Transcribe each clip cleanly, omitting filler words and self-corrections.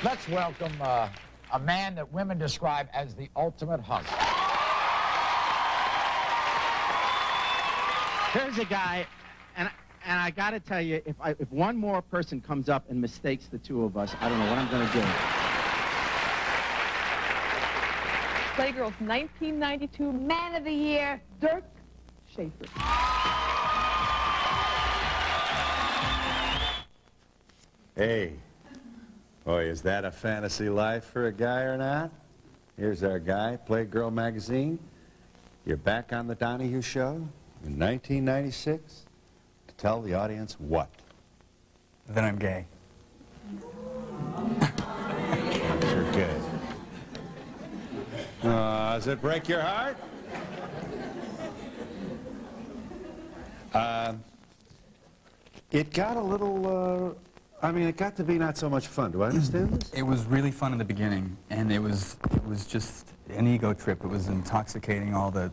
Let's welcome a man that women describe as the ultimate husband. Here's a guy, and I got to tell you, if one more person comes up and mistakes the two of us, I don't know what I'm going to do. Playgirl's 1992 Man of the Year, Dirk Shafer. Hey, boy, is that a fantasy life for a guy or not? Here's our guy, Playgirl magazine. You're back on the Donahue show in 1996 to tell the audience what? That I'm gay. You're good. Does it break your heart? It got a little, I mean, it got to be not so much fun. Do I understand this? It was really fun in the beginning, and it was just an ego trip. It was intoxicating, all the,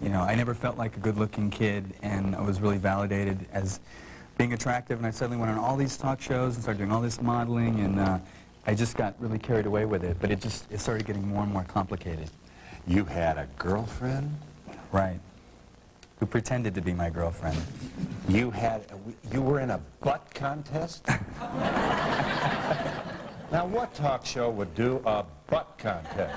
you know, I never felt like a good-looking kid, and I was really validated as being attractive, and I suddenly went on all these talk shows and started doing all this modeling, and I just got really carried away with it, but it started getting more and more complicated. You had a girlfriend? Right. Who pretended to be my girlfriend. You were in a butt contest? Now, what talk show would do a butt contest?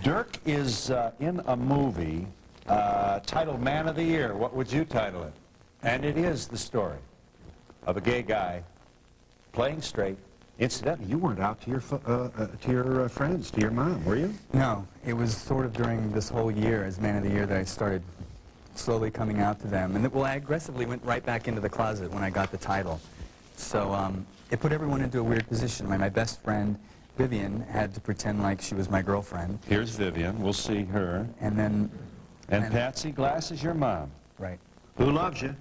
Dirk is in a movie titled Man of the Year. What would you title it? And it is the story of a gay guy playing straight. Incidentally, you weren't out to your friends, to your mom, were you? No, it was sort of during this whole year as Man of the Year that I started slowly coming out to them. And well, I aggressively went right back into the closet when I got the title. So it put everyone into a weird position. My best friend, Vivian, had to pretend like she was my girlfriend. Here's Vivian. We'll see her. And then... And Patsy Glass is your mom. Right. Who loves you?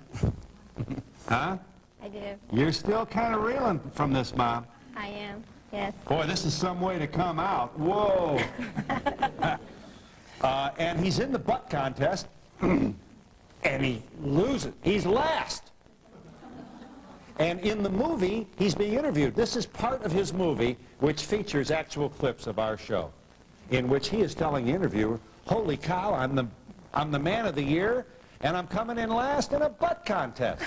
Huh? I do. You're still kind of reeling from this, Mom. I am, yes. Boy, this is some way to come out. Whoa. And he's in the butt contest, and he loses. He's last. And in the movie, he's being interviewed. This is part of his movie, which features actual clips of our show, in which he is telling the interviewer, holy cow, I'm the Man of the Year, and I'm coming in last in a butt contest.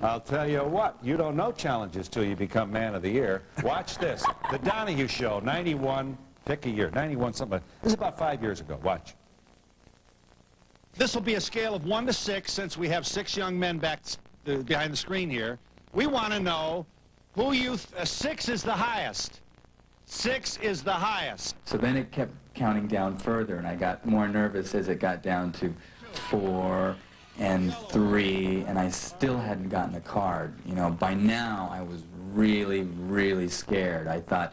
I'll tell you what, you don't know challenges till you become Man of the Year. Watch this. The Donahue Show, 91, pick a year, 91 something. This is about 5 years ago. Watch. This will be a scale of 1 to 6, since we have 6 young men behind the screen here. We want to know who you... 6 is the highest. 6 is the highest. So then it kept counting down further, and I got more nervous as it got down to 4 and 3, and I still hadn't gotten a card. You know, by now I was really, really scared. I thought,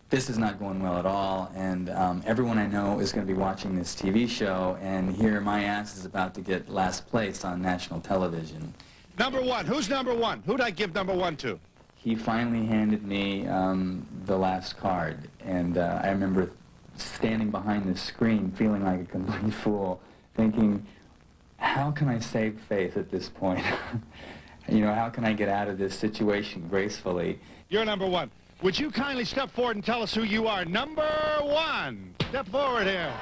this is not going well at all, and everyone I know is going to be watching this TV show, and here my ass is about to get last place on national television. Number 1. Who's number 1? Who'd I give number 1 to? He finally handed me the last card, and I remember standing behind the screen feeling like a complete fool, thinking, how can I save face at this point? You know, how can I get out of this situation gracefully? You're number 1. Would you kindly step forward and tell us who you are? Number 1. Step forward here.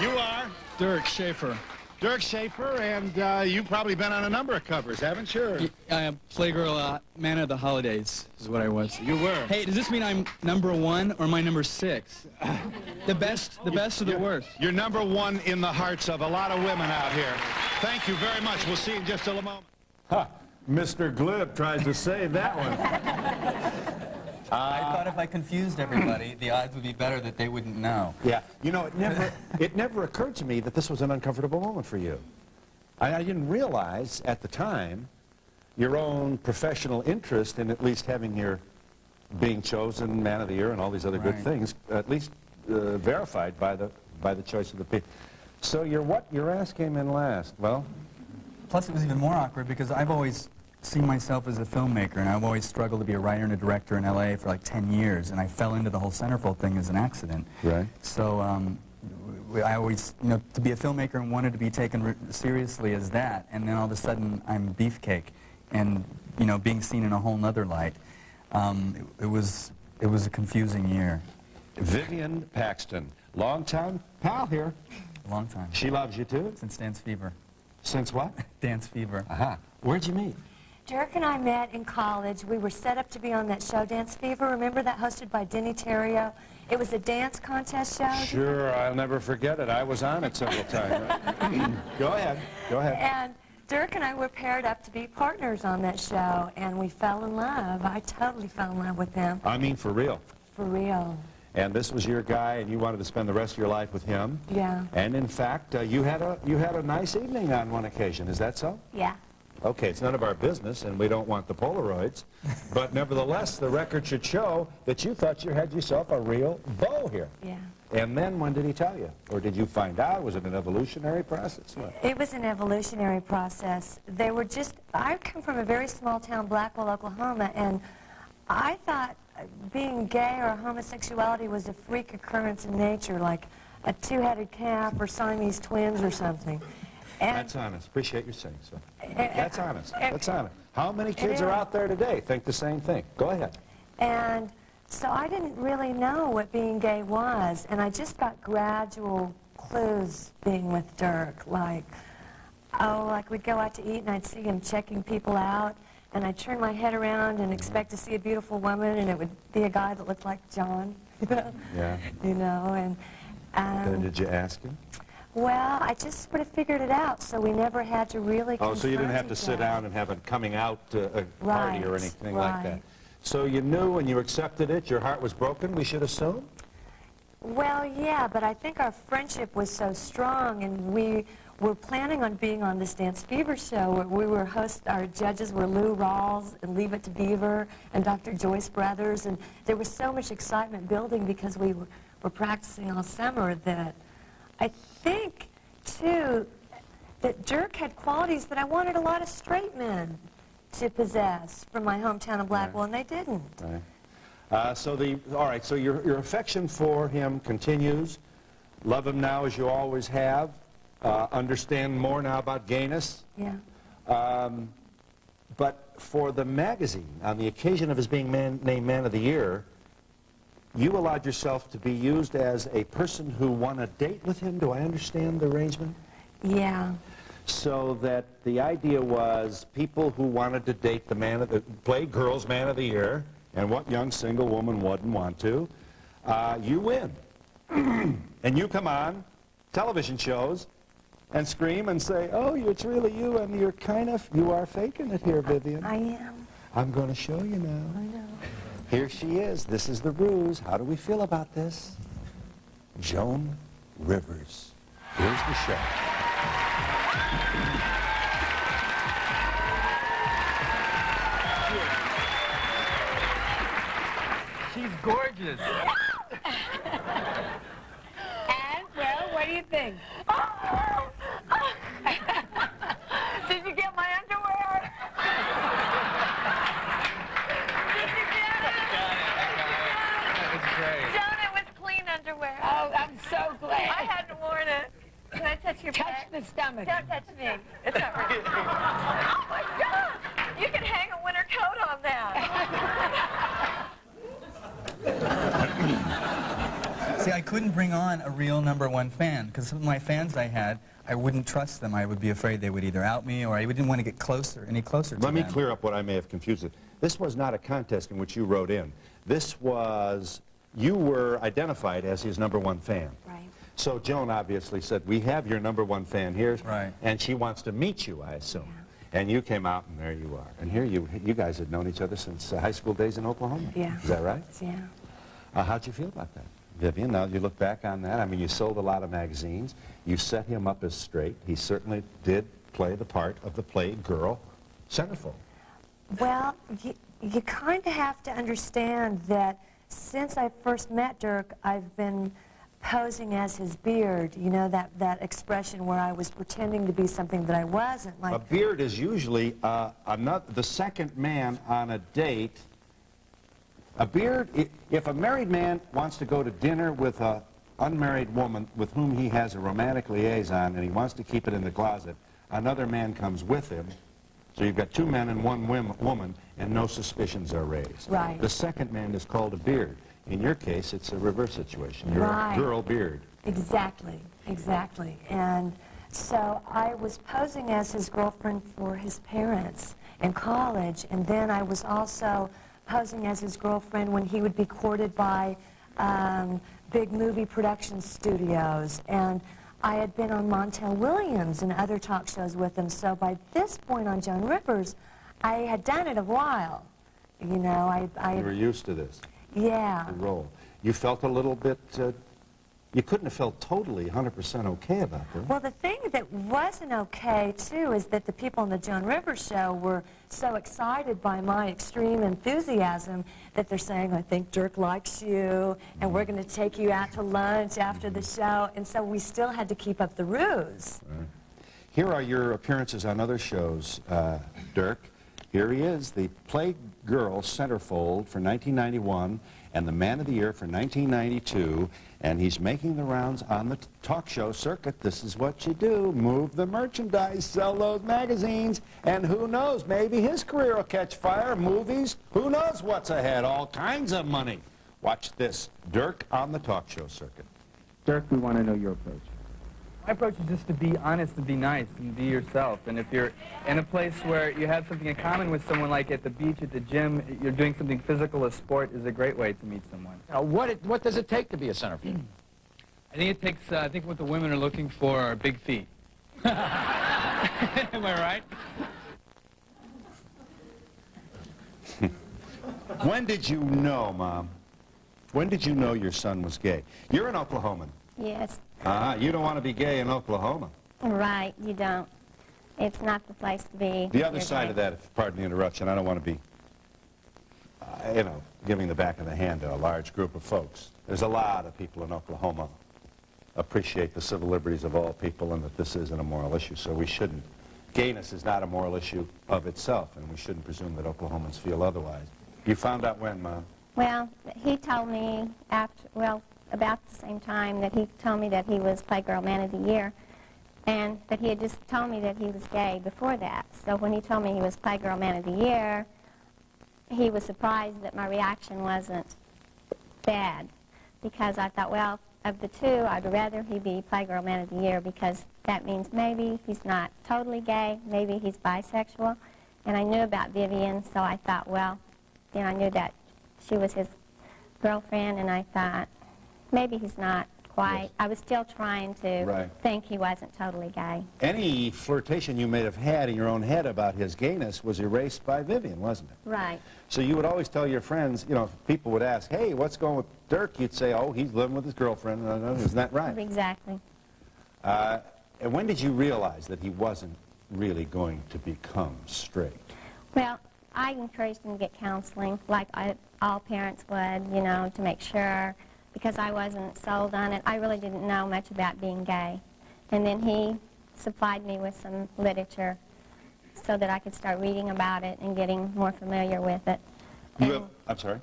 You are? Dirk Shafer. Dirk Shafer, and you've probably been on a number of covers, haven't you? I am Playgirl Man of the Holidays is what I was. You were. Hey, does this mean I'm number 1 or am I number 6? The best or the worst? You're number 1 in the hearts of a lot of women out here. Thank you very much. We'll see you in just a moment. Huh. Mr. Glib tries to save that one. I thought if I confused everybody, the odds would be better that they wouldn't know. Yeah. You know, it never occurred to me that this was an uncomfortable moment for you. I didn't realize at the time your own professional interest in at least having your being chosen Man of the Year and all these other good things, at least verified by the choice of the people. So your ass came in last. Well, plus it was even more awkward because I've always seen myself as a filmmaker, and I've always struggled to be a writer and a director in LA for like 10 years, and I fell into the whole centerfold thing as an accident. Right. So I always, you know, to be a filmmaker and wanted to be taken seriously as that, and then all of a sudden I'm Beefcake, and, you know, being seen in a whole nother light. It was a confusing year. Vivian Paxton, longtime pal here. Long time. She loves you too? Since Dance Fever. Since what? Dance Fever. Uh-huh. Where'd you meet? Dirk and I met in college. We were set up to be on that show, Dance Fever. Remember that, hosted by Denny Terrio? It was a dance contest show. Sure, I'll never forget it. I was on it several times. Go ahead. Go ahead. And Dirk and I were paired up to be partners on that show, and we fell in love. I totally fell in love with him. I mean, for real. For real. And this was your guy, and you wanted to spend the rest of your life with him. Yeah. And in fact, you had a nice evening on one occasion. Is that so? Yeah. Okay, it's none of our business, and we don't want the Polaroids. But nevertheless, the record should show that you thought you had yourself a real beau here. Yeah. And then when did he tell you? Or did you find out? Was it an evolutionary process? What? It was an evolutionary process. They were just, I come from a very small town, Blackwell, Oklahoma, and I thought being gay or homosexuality was a freak occurrence in nature, like a two-headed calf or Siamese twins or something. And That's honest. Appreciate you saying so. That's honest. That's honest. How many kids are out there today think the same thing? Go ahead. And so I didn't really know what being gay was, and I just got gradual clues being with Dirk, like, oh, like we'd go out to eat and I'd see him checking people out, and I'd turn my head around and expect to see a beautiful woman, and it would be a guy that looked like John, Yeah. you know, and Did you ask him? well, I just sort of figured it out, so we never had to really Oh, so you didn't have to confront sit each down and have a coming out a party or Right, anything like that. right. So you knew and you accepted it, your heart was broken, we should assume? Well, yeah, but I think our friendship was so strong, and we were planning on being on this Dance Fever show. Where we were our judges were Lou Rawls and Leave It to Beaver and Dr. Joyce Brothers, and there was so much excitement building because we were practicing all summer that I think, too, that Dirk had qualities that I wanted a lot of straight men to possess from my hometown of Blackwell, and they didn't. Right. All right, so your affection for him continues. Love him now as you always have. Understand more now about gayness. Yeah. But for the magazine, on the occasion of his being named Man of the Year, you allowed yourself to be used as a person who won a date with him. Do I understand the arrangement? Yeah. So that the idea was people who wanted to date play girls Man of the Year, and what young single woman wouldn't want to, you win. And you come on television shows and scream and say, oh, it's really you, and you are faking it here, Vivian. I am. I'm going to show you now. I know. Here she is. This is the ruse. How do we feel about this? Joan Rivers. Here's the show. She's gorgeous. And, well, what do you think? Did you get my underwear? Did you get it? That was great. John, it was clean underwear. Oh, I'm so glad. I hadn't worn it. Can I touch your back? Touch the stomach. Don't touch me. It's not right. Oh, my God. You can hang a winter coat on that. See, I couldn't bring on a real #1 fan, because some of my fans I had, I wouldn't trust them. I would be afraid they would either out me, or I didn't want to get any closer to them. Let me clear up what I may have confused it. This was not a contest in which you wrote in. This was, you were identified as his #1 fan. Right. So Joan obviously said, we have your #1 fan here, Right. and she wants to meet you, I assume. Yeah. And you came out, and there you are. And here you guys had known each other since high school days in Oklahoma. Yeah. Is that right? Yeah. How'd you feel about that, Vivian? Now you look back on that. I mean, you sold a lot of magazines. You set him up as straight. He certainly did play the part of the played girl centerfold. Well, you kind of have to understand that since I first met Dirk, I've been posing as his beard, you know, that expression where I was pretending to be something that I wasn't. Like A beard is usually the second man on a date. A beard, if a married man wants to go to dinner with an unmarried woman with whom he has a romantic liaison and he wants to keep it in the closet, another man comes with him, So you've got 2 men and 1 woman, and no suspicions are raised. Right. The second man is called a beard. In your case, it's a reverse situation. You're a girl beard. Exactly, exactly. And so I was posing as his girlfriend for his parents in college, and then I was also posing as his girlfriend when he would be courted by big movie production studios. And I had been on Montel Williams and other talk shows with him, so by this point on Joan Rivers, I had done it a while. You know, You were used to this. Yeah. The role. You felt a little bit, you couldn't have felt totally 100% okay about this. Well, the thing that wasn't okay, too, is that the people on the Joan Rivers show were so excited by my extreme enthusiasm that they're saying, I think Dirk likes you, and we're going to take you out to lunch after the show, and so we still had to keep up the ruse. Right. Here are your appearances on other shows, Dirk. Here he is, the Playgirl centerfold for 1991 and the Man of the Year for 1992, and he's making the rounds on the talk show circuit. This is what you do. Move the merchandise, sell those magazines, and who knows, maybe his career will catch fire. Movies, who knows what's ahead, all kinds of money. Watch this, Dirk on the talk show circuit. Dirk, we want to know your approach. My approach is just to be honest and be nice and be yourself. And if you're in a place where you have something in common with someone, like at the beach, at the gym, you're doing something physical, a sport is a great way to meet someone. Now, what does it take to be a centerfold? I think it takes, I think what the women are looking for are big feet. Am I right? When did you know, Mom? When did you know your son was gay? You're an Oklahoman. Yes. You don't want to be gay in Oklahoma. Right, you don't. It's not the place to be. The other side of that, if pardon the interruption, I don't want to be, you know, giving the back of the hand to a large group of folks. There's a lot of people in Oklahoma appreciate the civil liberties of all people and that this isn't a moral issue, so we shouldn't. Gayness is not a moral issue of itself, and we shouldn't presume that Oklahomans feel otherwise. You found out when, Mom? Well, he told me after, well, about the same time that he told me that he was Playgirl Man of the Year, and that he had just told me that he was gay before that. So when he told me he was Playgirl Man of the Year, he was surprised that my reaction wasn't bad, because I thought, well, of the two, I'd rather he be Playgirl Man of the Year, because that means maybe he's not totally gay, maybe he's bisexual. And I knew about Vivian, so I thought, well, then I knew that she was his girlfriend, and I thought, maybe he's not quite. Yes. I was still trying to think he wasn't totally gay. Any flirtation you may have had in your own head about his gayness was erased by Vivian, wasn't it? Right. So you would always tell your friends, you know, if people would ask, hey, what's going with Dirk? You'd say, oh, he's living with his girlfriend. Isn't that right? Exactly. And when did you realize that he wasn't really going to become straight? Well, I encouraged him to get counseling, like all parents would, you know, to make sure, because I wasn't sold on it. I really didn't know much about being gay. And then he supplied me with some literature so that I could start reading about it and getting more familiar with it. I'm sorry?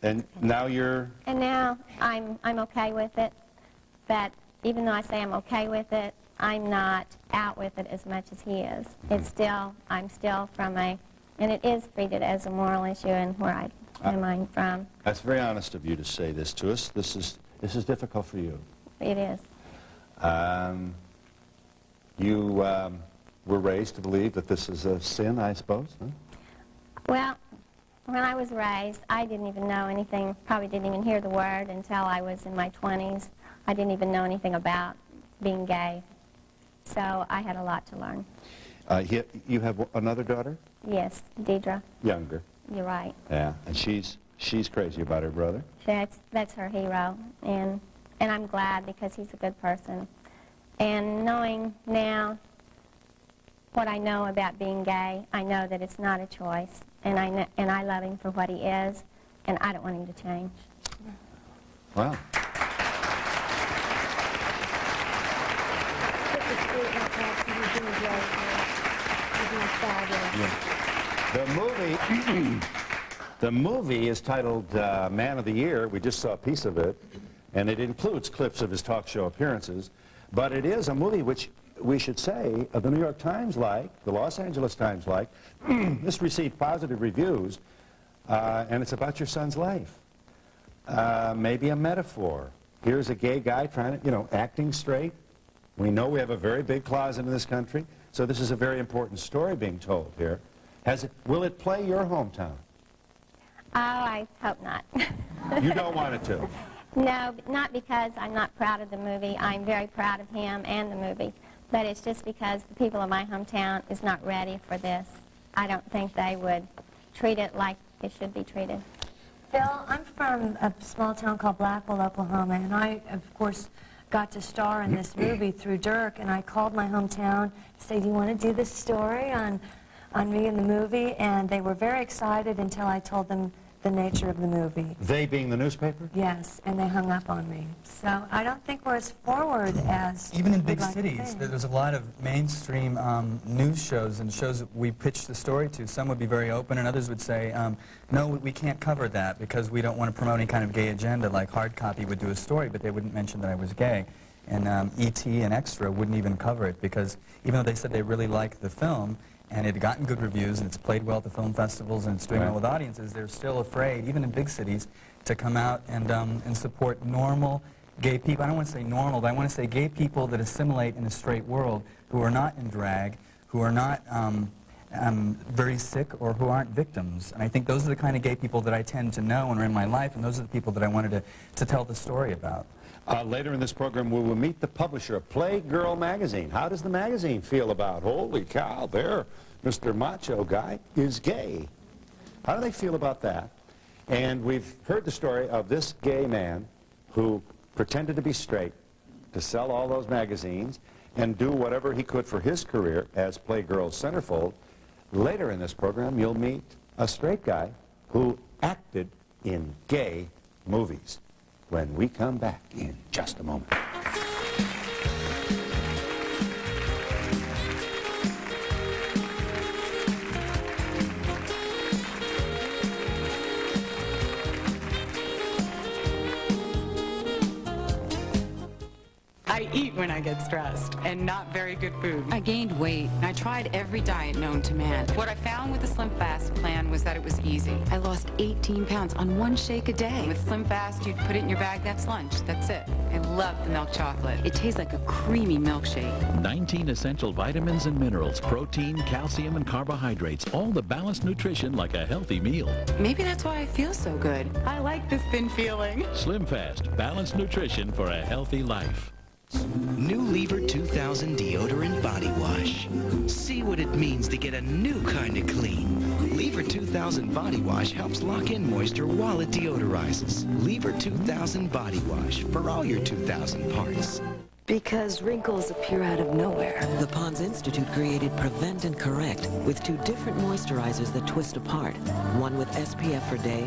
And now you're... And now I'm okay with it, but even though I say I'm okay with it, I'm not out with it as much as he is. It's still, I'm still from a, and it is treated as a moral issue and where I'm from. That's very honest of you to say this to us. This is difficult for you. It is. You were raised to believe that this is a sin, I suppose, huh? Well, when I was raised, I didn't even know anything, probably didn't even hear the word until I was in my 20s. I didn't even know anything about being gay. So I had a lot to learn. You have another daughter? Yes, Deidre. Younger. You're right. Yeah, and she's crazy about her brother. That's her hero, and I'm glad because he's a good person. And knowing now what I know about being gay, I know that it's not a choice, and I love him for what he is, and I don't want him to change. Wow. The movie is titled Man of the Year. We just saw a piece of it, and it includes clips of his talk show appearances, but it is a movie which we should say, the New York Times like, the Los Angeles Times like, this received positive reviews, and it's about your son's life. Maybe a metaphor. Here's a gay guy trying to, you know, acting straight. We know we have a very big closet in this country, so this is a very important story being told here. Will it play your hometown? Oh, I hope not. You don't want it to? No, not because I'm not proud of the movie. I'm very proud of him and the movie. But it's just because the people of my hometown is not ready for this. I don't think they would treat it like it should be treated. Bill, I'm from a small town called Blackwell, Oklahoma, and I, of course, got to star in this movie through Dirk, and I called my hometown to say, do you want to do this story on me in the movie? And they were very excited until I told them the nature of the movie. They being the newspaper? Yes, and they hung up on me. So I don't think we're as forward as even in big we'd like to cities, be. there's a lot of mainstream news shows and shows that we pitch the story to. Some would be very open, and others would say, no, we can't cover that because we don't want to promote any kind of gay agenda, like Hard Copy would do a story, but they wouldn't mention that I was gay. And E.T. and Extra wouldn't even cover it because even though they said they really liked the film, and it had gotten good reviews, and it's played well at the film festivals, and it's doing well with audiences, they're still afraid, even in big cities, to come out and support normal gay people. I don't want to say normal, but I want to say gay people that assimilate in a straight world, who are not in drag, who are not very sick, or who aren't victims. And I think those are the kind of gay people that I tend to know and are in my life, and those are the people that I wanted to tell the story about. Later in this program, we will meet the publisher of Playgirl magazine. How does the magazine feel about, holy cow, there, Mr. Macho Guy is gay? How do they feel about that? And we've heard the story of this gay man who pretended to be straight to sell all those magazines and do whatever he could for his career as Playgirl's centerfold. Later in this program, you'll meet a straight guy who acted in gay movies. When we come back in just a moment. I eat when I get stressed, and not very good food. I gained weight, and I tried every diet known to man. What I found with the Slim Fast plan was that it was easy. I lost 18 pounds on one shake a day. With Slim Fast, you'd put it in your bag, that's lunch, that's it. I love the milk chocolate. It tastes like a creamy milkshake. 19 essential vitamins and minerals, protein, calcium, and carbohydrates, all the balanced nutrition like a healthy meal. Maybe that's why I feel so good. I like this thin feeling. Slim Fast, balanced nutrition for a healthy life. New Lever 2000 Deodorant Body Wash. See what it means to get a new kind of clean. Lever 2000 Body Wash helps lock in moisture while it deodorizes. Lever 2000 Body Wash for all your 2000 parts. Because wrinkles appear out of nowhere. The Pond's Institute created Prevent and Correct with 2 different moisturizers that twist apart. One with SPF for day,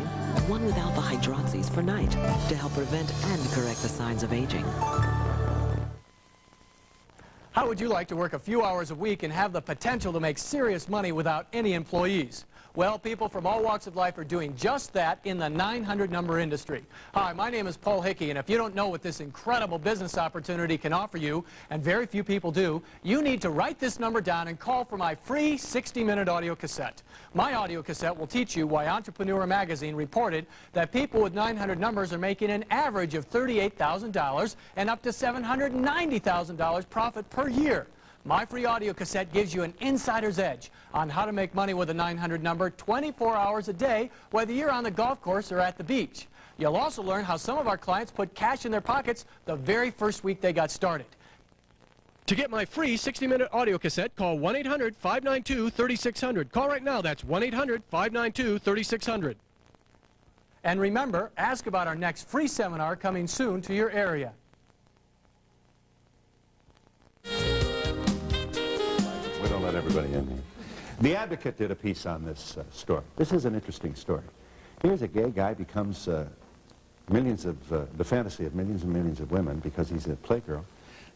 one with alpha hydroxys for night, to help prevent and correct the signs of aging. How would you like to work a few hours a week and have the potential to make serious money without any employees? Well, people from all walks of life are doing just that in the 900 number industry. Hi, my name is Paul Hickey, and if you don't know what this incredible business opportunity can offer you, and very few people do, you need to write this number down and call for my free 60-minute audio cassette. My audio cassette will teach you why Entrepreneur Magazine reported that people with 900 numbers are making an average of $38,000 and up to $790,000 profit per year. My free audio cassette gives you an insider's edge on how to make money with a 900 number 24 hours a day, whether you're on the golf course or at the beach. You'll also learn how some of our clients put cash in their pockets the very first week they got started. To get my free 60-minute audio cassette, call 1-800-592-3600. Call right now. That's 1-800-592-3600. And remember, ask about our next free seminar coming soon to your area. We don't let everybody in here. The Advocate did a piece on this story. This is an interesting story. Here's a gay guy becomes the fantasy of millions and millions of women because he's a playgirl.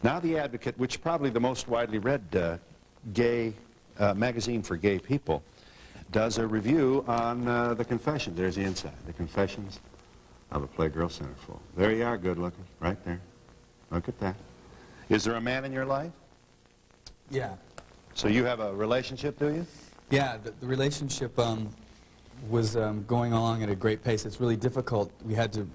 Now the Advocate, which is probably the most widely read gay magazine for gay people, does a review on the Confessions. There's the inside. The Confessions of a Playgirl Centerfold. There you are, good looking, right there. Look at that. Is there a man in your life? Yeah. So you have a relationship, do you? Yeah, the relationship was going along at a great pace. It's really difficult. We had to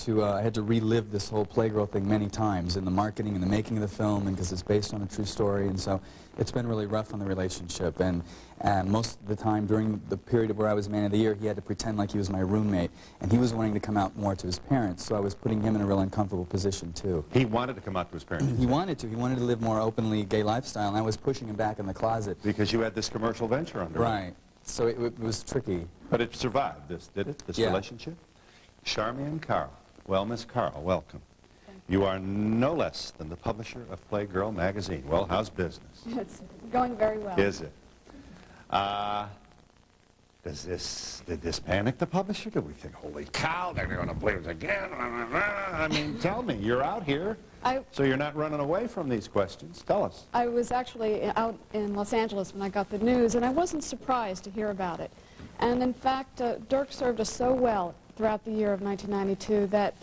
I had to relive this whole Playgirl thing many times in the marketing and the making of the film, and because it's based on a true story, and so it's been really rough on the relationship. And most of the time during the period of where I was Man of the Year, he had to pretend like he was my roommate, and he was wanting to come out more to his parents, so I was putting him in a real uncomfortable position too. He wanted to come out to his parents? He wanted to. He wanted to live more openly gay lifestyle, and I was pushing him back in the closet. Because you had this commercial venture under it. Right. So it was tricky. But it survived, did it, this relationship? Charmian Carl. Well, Miss Carl, welcome. You are no less than the publisher of Playgirl magazine. Well, how's business? It's going very well. Is it? Did this panic the publisher? Did we think, holy cow, they're going to believe us again? I mean, tell me, you're out here, so you're not running away from these questions. Tell us. I was actually out in Los Angeles when I got the news, and I wasn't surprised to hear about it. And in fact, Dirk served us so well throughout the year of 1992 that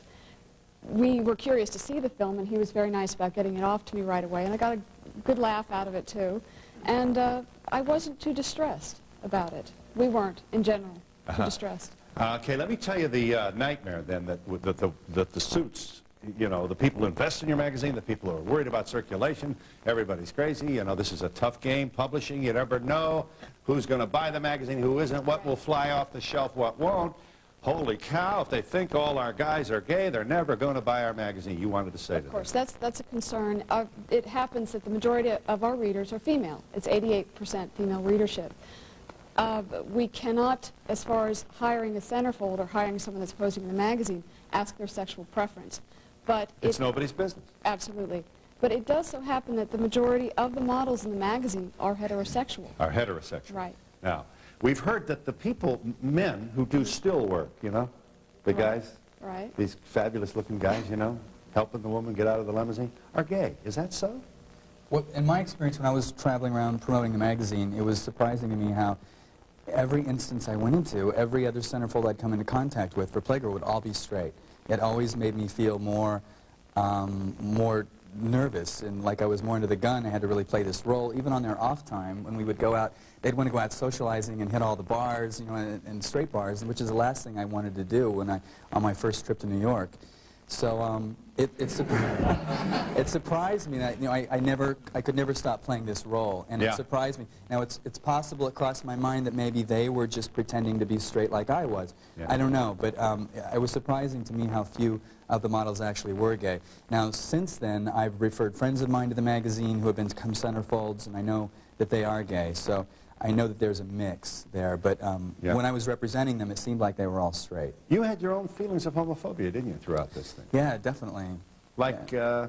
we were curious to see the film, and he was very nice about getting it off to me right away, and I got a good laugh out of it too. And I wasn't too distressed about it. We weren't, in general, too distressed. Okay, let me tell you the nightmare then that the suits, you know, the people who invest in your magazine, the people who are worried about circulation, everybody's crazy. You know, this is a tough game, publishing. You never know who's going to buy the magazine, who isn't, what will fly off the shelf, what won't. Holy cow, if they think all our guys are gay, they're never going to buy our magazine. You wanted to say that. Of course, that's a concern. It happens that the majority of our readers are female. It's 88% female readership. We cannot, as far as hiring a centerfold or hiring someone that's posing in the magazine, ask their sexual preference. But it's nobody's business. Absolutely. But it does so happen that the majority of the models in the magazine are heterosexual. Are heterosexual. Right. Now, we've heard that the people, men who do still work, you know, the guys, these fabulous looking guys, you know, helping the woman get out of the limousine, are gay. Is that so? Well, in my experience, when I was traveling around promoting the magazine, it was surprising to me how every instance I went into, every other centerfold I'd come into contact with for Playgirl would all be straight. It always made me feel more nervous, and like I was more into the gun. I had to really play this role. Even on their off time, when we would go out, they'd want to go out socializing and hit all the bars, you know, and straight bars, which is the last thing I wanted to do on my first trip to New York. So it surprised me that, you know, I could never stop playing this role, and it surprised me. Now it's possible it crossed my mind that maybe they were just pretending to be straight like I was. I don't know, but it was surprising to me how few of the models actually were gay. Now since then, I've referred friends of mine to the magazine who have become centerfolds, and I know that they are gay. So I know that there's a mix there, but when I was representing them, it seemed like they were all straight. You had your own feelings of homophobia, didn't you, throughout this thing? Yeah, definitely. Like, I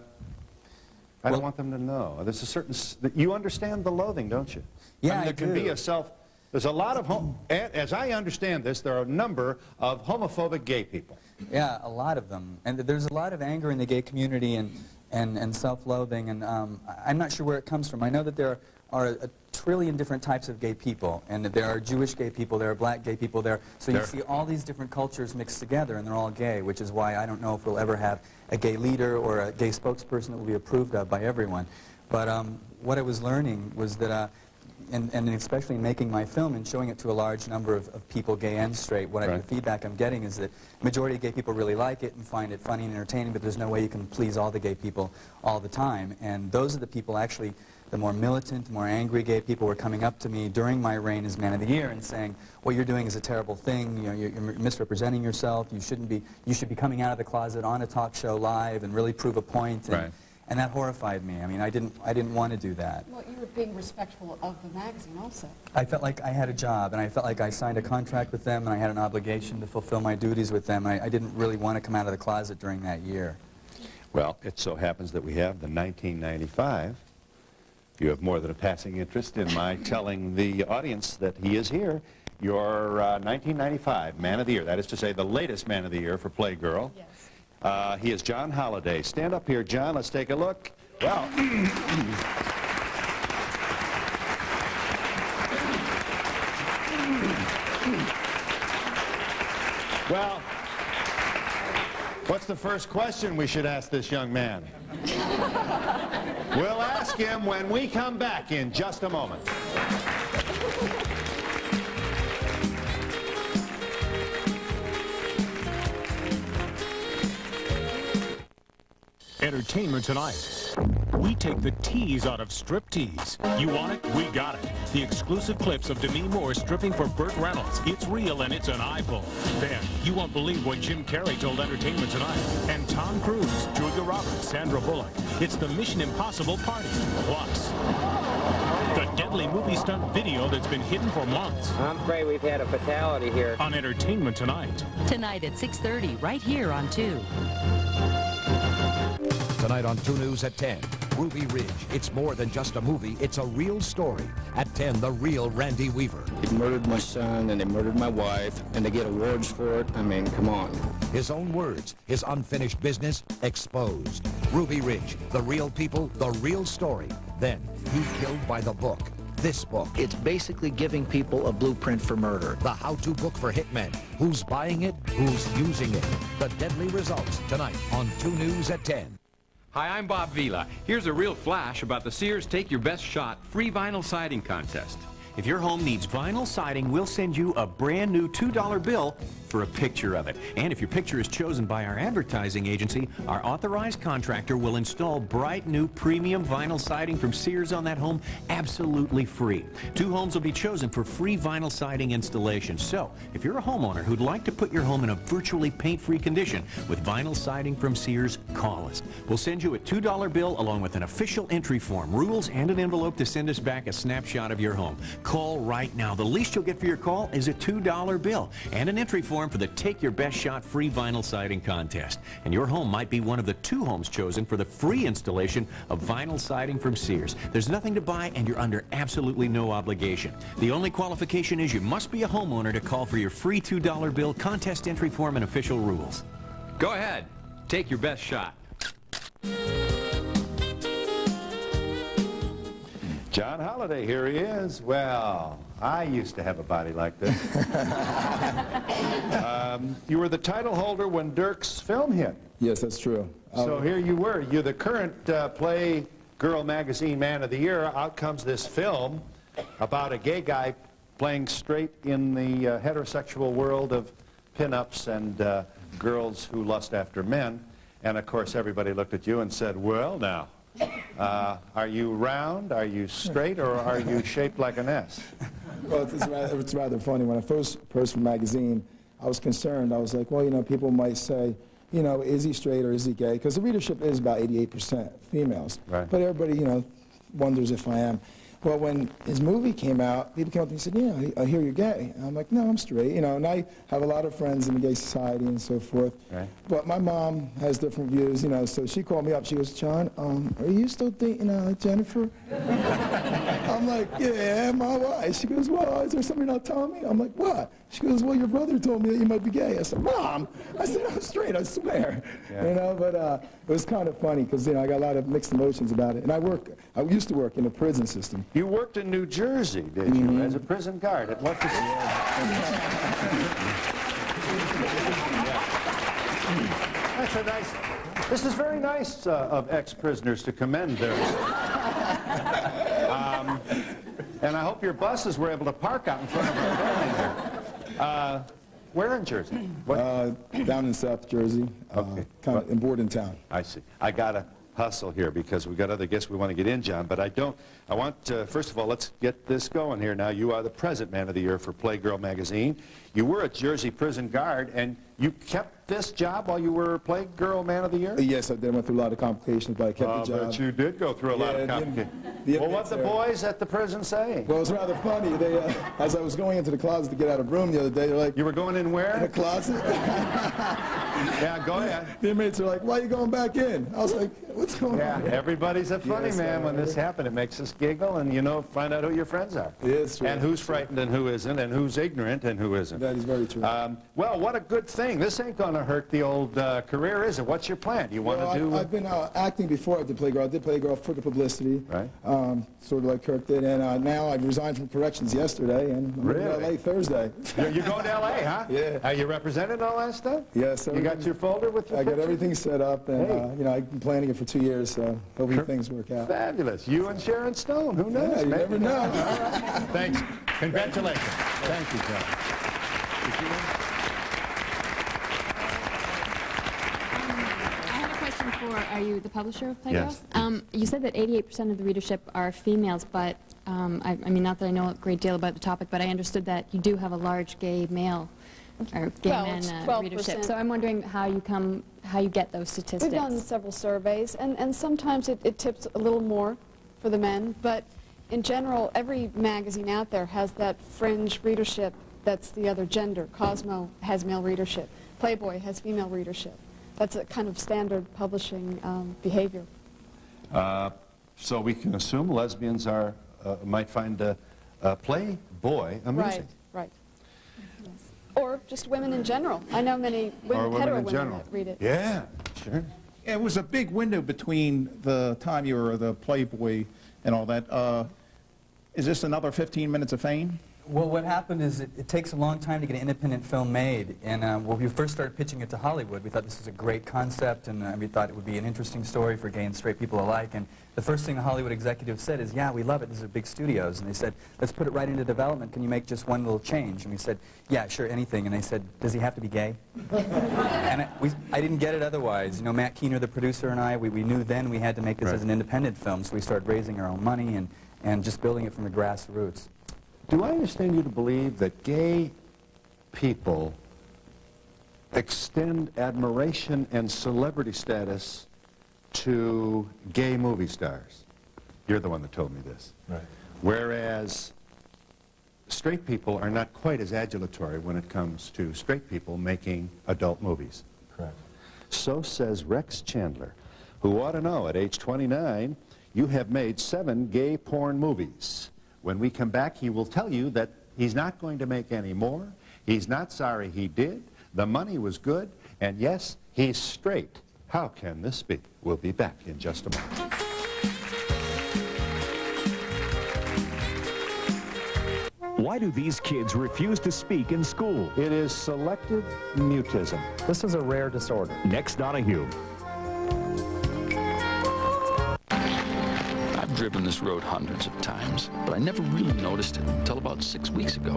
don't want them to know. There's a certain, you understand the loathing, don't you? Yeah, I mean, there can be a there's a lot of, as I understand this, there are a number of homophobic gay people. Yeah, a lot of them. And there's a lot of anger in the gay community and self-loathing, and I'm not sure where it comes from. I know that there are a trillion different types of gay people, and there are Jewish gay people, there are black gay people there. So you see all these different cultures mixed together, and they're all gay, which is why I don't know if we'll ever have a gay leader or a gay spokesperson that will be approved of by everyone. But what I was learning was that, and especially in making my film and showing it to a large number of people, gay and straight, the feedback I'm getting is that the majority of gay people really like it and find it funny and entertaining, but there's no way you can please all the gay people all the time. And those are the people actually, the more militant, more angry gay people were coming up to me during my reign as Man of the Year and saying, what you're doing is a terrible thing, you know, you're misrepresenting yourself, you should be coming out of the closet on a talk show live and really prove a point. And that horrified me. I mean, I didn't want to do that. Well, you were being respectful of the magazine also. I felt like I had a job, and I felt like I signed a contract with them, and I had an obligation to fulfill my duties with them. I didn't really want to come out of the closet during that year. Well, it so happens that we have the 1995. You have more than a passing interest in my telling the audience that he is here. Your 1995 Man of the Year, that is to say the latest Man of the Year for Playgirl. Yes. He is John Holliday. Stand up here, John. Let's take a look. Well, what's the first question we should ask this young man? We'll ask him when we come back in just a moment. Entertainment Tonight. We take the tease out of striptease. You want it? We got it. The exclusive clips of Demi Moore stripping for Burt Reynolds. It's real and it's an eyeful. Then, you won't believe what Jim Carrey told Entertainment Tonight. And Tom Cruise, Julia Roberts, Sandra Bullock. It's the Mission Impossible party. Plus, the deadly movie stunt video that's been hidden for months. I'm afraid we've had a fatality here. On Entertainment Tonight. Tonight at 6:30, right here on 2. Tonight on 2 News at 10, Ruby Ridge. It's more than just a movie, it's a real story. At 10, the real Randy Weaver. They murdered my son and they murdered my wife, and they get awards for it. I mean, come on. His own words, his unfinished business, exposed. Ruby Ridge, the real people, the real story. Then, he killed by the book. This book. It's basically giving people a blueprint for murder. The how-to book for hitmen. Who's buying it? Who's using it? The deadly results tonight on 2 News at 10. Hi, I'm Bob Vila. Here's a real flash about the Sears Take Your Best Shot free vinyl siding contest. If your home needs vinyl siding, we'll send you a brand new $2 bill for a picture of it. And if your picture is chosen by our advertising agency, our authorized contractor will install bright new premium vinyl siding from Sears on that home absolutely free. 2 homes will be chosen for free vinyl siding installation. So, if you're a homeowner who'd like to put your home in a virtually paint-free condition with vinyl siding from Sears, call us. We'll send you a $2 bill along with an official entry form, rules, and an envelope to send us back a snapshot of your home. Call right now. The least you'll get for your call is a $2 bill and an entry form for the Take Your Best Shot free vinyl siding contest. And your home might be one of the 2 homes chosen for the free installation of vinyl siding from Sears. There's nothing to buy and you're under absolutely no obligation. The only qualification is you must be a homeowner to call for your free $2 bill, contest entry form, and official rules. Go ahead. Take your best shot. John Holliday, here he is. Well, I used to have a body like this. You were the title holder when Dirk's film hit. Yes, that's true. So here you were. You're the current Playgirl Magazine Man of the Year. Out comes this film about a gay guy playing straight in the heterosexual world of pinups and girls who lust after men. And, of course, everybody looked at you and said, well, now, are you round, are you straight, or are you shaped like an S? Well, it's rather funny. When I first approached the magazine, I was concerned. I was like, well, you know, people might say, you know, is he straight or is he gay? Because the readership is about 88% females. Right. But everybody, you know, wonders if I am. Well, when his movie came out, people came up to me and said, yeah, I hear you're gay. And I'm like, no, I'm straight. You know, and I have a lot of friends in the gay society and so forth. Right. But my mom has different views, you know, so she called me up. She goes, John, are you still dating Jennifer? I'm like, yeah, my wife. She goes, well, is there something you're not telling me? I'm like, what? She goes, well, your brother told me that you might be gay. I said, Mom, I said, I'm straight, I swear. Yeah. You know, but it was kind of funny because, you know, I got a lot of mixed emotions about it. And I used to work in the prison system. You worked in New Jersey, did you, as a prison guard? At what facility? That's a nice, this is very nice of ex-prisoners to commend their... and I hope your buses were able to park out in front of our building here. Where in Jersey? Down in South Jersey, okay. Kind of in Bordentown. I see. I got to hustle here because we've got other guests we want to get in, John, but I want, first of all, let's get this going here now. You are the present Man of the Year for Playgirl Magazine. You were a Jersey prison guard, and you kept this job while you were Playgirl Man of the Year? Yes, I did. I went through a lot of complications, but I kept the job. But you did go through a lot of complications. Well, what the boys at the prison say? Well, it was rather funny. They, as I was going into the closet to get out of room the other day, they're like... You were going in where? In a closet. Yeah, go ahead. The inmates are like, why are you going back in? I was like, what's going on? Yeah, everybody's a funny man when this happened. It makes us giggle and, you know, find out who your friends are. Yes, and who's frightened and who isn't, and who's ignorant and who isn't. That is very true. Well, what a good thing. thing. This ain't going to hurt the old career, is it? What's your plan? Do you want to do... I've been acting before I did Playgirl. I did Playgirl for the publicity, right? Sort of like Kirk did, and now I resigned from corrections yesterday, and I'm going to LA Thursday. You're going to LA, huh? Yeah. Are you representing all that stuff? Yes. You got your folder with your I got pictures? everything set up, and you know, I've been planning it for 2 years, so hopefully things work out. Fabulous. You and Sharon Stone. Who knows? Yeah, you never know. All right. Thanks. Congratulations. Thank you, John. Are you the publisher of Playgirl? Yes. You said that 88% of the readership are females, but I mean, not that I know a great deal about the topic, but I understood that you do have a large gay male or gay men readership. So I'm wondering how you get those statistics. We've done several surveys, and sometimes it tips a little more for the men, but in general, every magazine out there has that fringe readership that's the other gender. Cosmo has male readership. Playboy has female readership. That's a kind of standard publishing behavior. So we can assume lesbians might find Playboy amusing. Right. Yes. Or just women in general. I know many women, hetero women that read it. Yeah, sure. It was a big window between the time you were the Playboy and all that. Is this another 15 minutes of fame? Well, what happened is it takes a long time to get an independent film made, and when we first started pitching it to Hollywood, we thought this was a great concept, and we thought it would be an interesting story for gay and straight people alike, and the first thing the Hollywood executives said is, yeah, we love it, these are big studios, and they said, let's put it right into development, can you make just one little change? And we said, yeah, sure, anything, and they said, does he have to be gay? And I didn't get it otherwise. You know, Matt Keener, the producer, and I, we knew then we had to make this as an independent film, so we started raising our own money and just building it from the grassroots. Do I understand you to believe that gay people extend admiration and celebrity status to gay movie stars? You're the one that told me this. Right. Whereas straight people are not quite as adulatory when it comes to straight people making adult movies. Correct. So says Rex Chandler, who ought to know at age 29, you have made 7 gay porn movies. When we come back, he will tell you that he's not going to make any more. He's not sorry he did. The money was good. And yes, he's straight. How can this be? We'll be back in just a moment. Why do these kids refuse to speak in school? It is selective mutism. This is a rare disorder. Next, Donahue. I've driven this road hundreds of times, but I never really noticed it until about 6 weeks ago,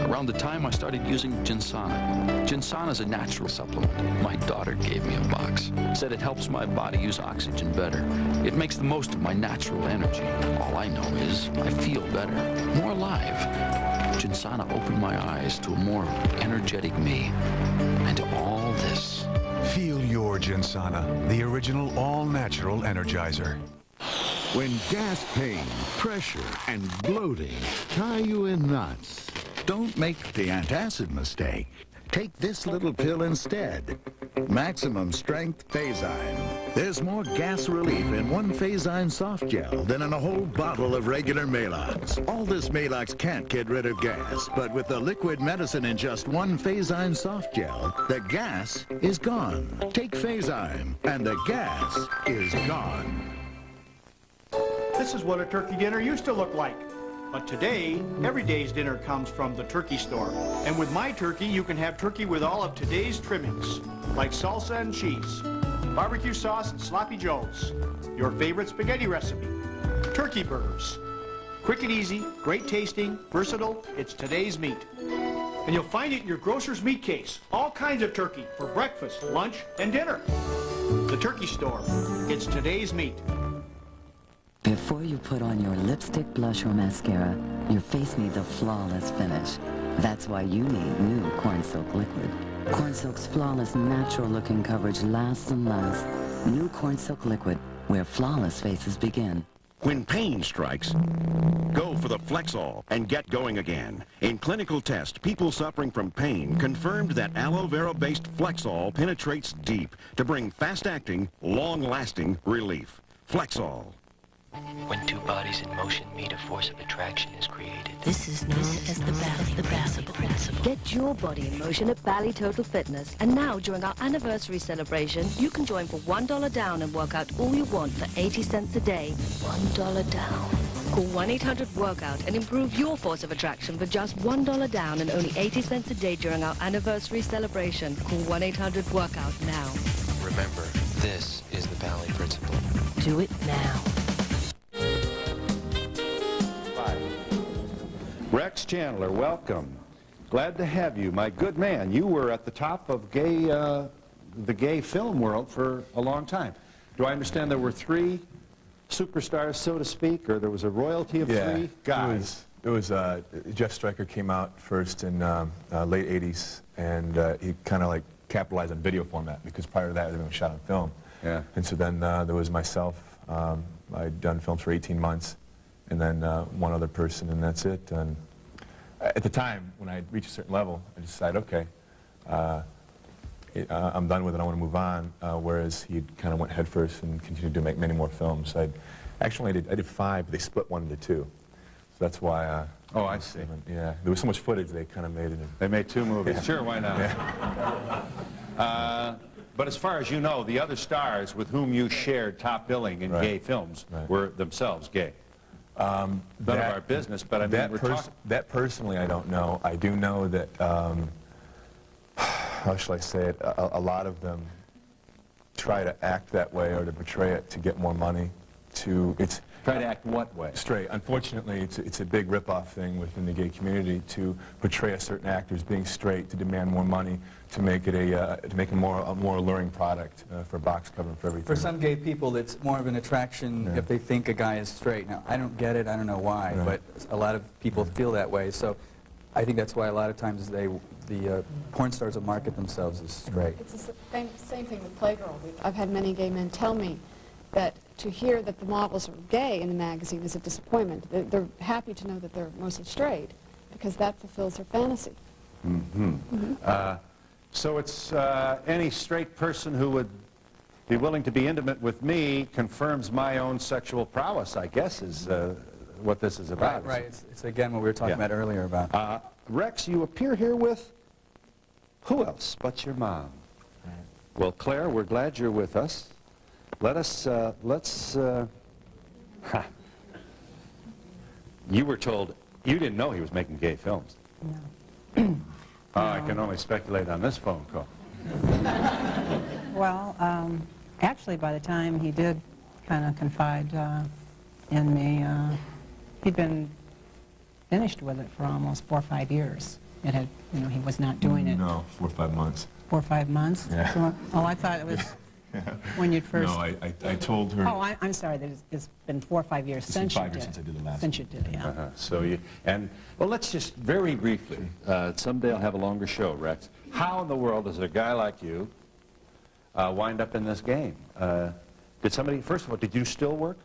around the time I started using Ginsana. Ginsana is a natural supplement. My daughter gave me a box. Said it helps my body use oxygen better. It makes the most of my natural energy. All I know is I feel better, more alive. Ginsana opened my eyes to a more energetic me, and to all this. Feel your Ginsana, the original all-natural energizer. When gas pain, pressure, and bloating tie you in knots, don't make the antacid mistake. Take this little pill instead. Maximum Strength Phazine. There's more gas relief in one Phazine soft gel than in a whole bottle of regular Maalox. All this Maalox can't get rid of gas, but with the liquid medicine in just one Phazine soft gel, the gas is gone. Take Phazine, and the gas is gone. This is what a turkey dinner used to look like. But today, every day's dinner comes from the turkey store. And with my turkey, you can have turkey with all of today's trimmings, like salsa and cheese, barbecue sauce and sloppy joes, your favorite spaghetti recipe, turkey burgers. Quick and easy, great tasting, versatile, it's today's meat. And you'll find it in your grocer's meat case. All kinds of turkey for breakfast, lunch, and dinner. The turkey store, it's today's meat. Before you put on your lipstick, blush, or mascara, your face needs a flawless finish. That's why you need new Corn Silk Liquid. Corn Silk's flawless, natural-looking coverage lasts and lasts. New Corn Silk Liquid, where flawless faces begin. When pain strikes, go for the Flexall and get going again. In clinical tests, people suffering from pain confirmed that aloe vera-based Flexall penetrates deep to bring fast-acting, long-lasting relief. Flexall. When two bodies in motion meet, a force of attraction is created. This is known as the battle of the principles. possible. Get your body in motion at Bally Total Fitness. And now, during our anniversary celebration, you can join for $1 down and work out all you want for 80 cents a day. $1 down. Call 1-800-WORKOUT and improve your force of attraction for just $1 down and only 80 cents a day during our anniversary celebration. Call 1-800-WORKOUT now. Remember, this is the Bally Principle. Do it now. Rex Chandler, welcome. Glad to have you, my good man. You were at the top of the gay film world for a long time. Do I understand there were 3 superstars, so to speak, or there was a royalty of 3 guys? It was Jeff Stryker came out first in late 80s, and he kind of like capitalized on video format, because prior to that everything was shot on film. Yeah. And so then there was myself. I'd done films for 18 months, and then one other person, and that's it. And at the time, when I reached a certain level, I decided, okay, I'm done with it, I want to move on, whereas he kind of went headfirst and continued to make many more films. I did 5, but they split 1 into 2. So that's why... oh, I see. Yeah, there was so much footage, they kind of made it. They made 2 movies. Yeah. Sure, why not? Yeah. But as far as you know, the other stars with whom you shared top billing in gay films were themselves gay. None of our business, but I mean, that personally I don't know. I do know that, how shall I say it, a lot of them try to act that way or to portray it to get more money. Try to act what way? Straight. Unfortunately, it's a big rip-off thing within the gay community to portray a certain actor as being straight, to demand more money, to make it a more alluring product for box cover and for everything. For some gay people, it's more of an attraction if they think a guy is straight. Now, I don't get it. I don't know why, but a lot of people feel that way. So, I think that's why a lot of times the porn stars will market themselves as straight. It's the same thing with Playgirl. I've had many gay men tell me that to hear that the models are gay in the magazine is a disappointment. They're happy to know that they're mostly straight, because that fulfills their fantasy. So it's any straight person who would be willing to be intimate with me confirms my own sexual prowess, I guess, is what this is about. Right. It's again what we were talking about earlier about. Rex, you appear here with who else but your mom? Well, Claire, we're glad you're with us. You were told, you didn't know he was making gay films. No. I can only speculate on this phone call. Well, actually, by the time he did kind of confide in me, he'd been finished with it for almost 4 or 5 years. It had, he was not doing it. No, 4 or 5 months. 4 or 5 months? Yeah. So, oh, I thought it was when you'd first... No, I told her... Oh, I'm sorry, that it's been 4 or 5 years since you did. Since I did the last Since you did, yeah. So well, let's just very briefly, someday I'll have a longer show, Rex. How in the world does a guy like you wind up in this game? Did somebody, first of all, did you still work?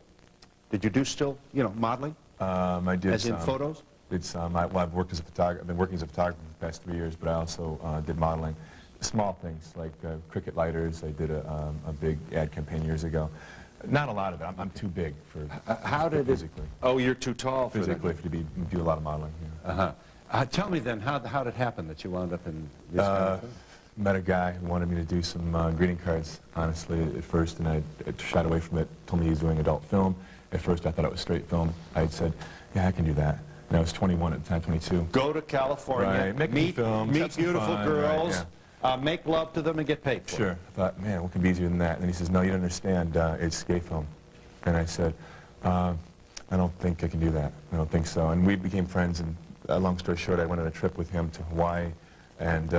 Did you do still, modeling? I did as in photos? Did some. I've worked as a photographer. I've been working as a photographer for the past 3 years, but I also did modeling. Small things like cricket lighters. I did a big ad campaign years ago. Not a lot of it. I'm too big for. How did physically? Oh, you're too tall for physically to do a lot of modeling. Yeah. Tell me then, how did it happen that you wound up in this kind of thing? Met a guy who wanted me to do some greeting cards, honestly, at first, and I shied away from it, told me he was doing adult film. At first, I thought it was straight film. I had said, yeah, I can do that. And I was 21 at the time, 22. Go to California, right. meet beautiful girls, right, yeah. Make love to them and get paid for it. Sure. I thought, man, what could be easier than that? And he says, no, you don't understand, it's gay film. And I said, I don't think I can do that. I don't think so. And we became friends, and long story short, I went on a trip with him to Hawaii, and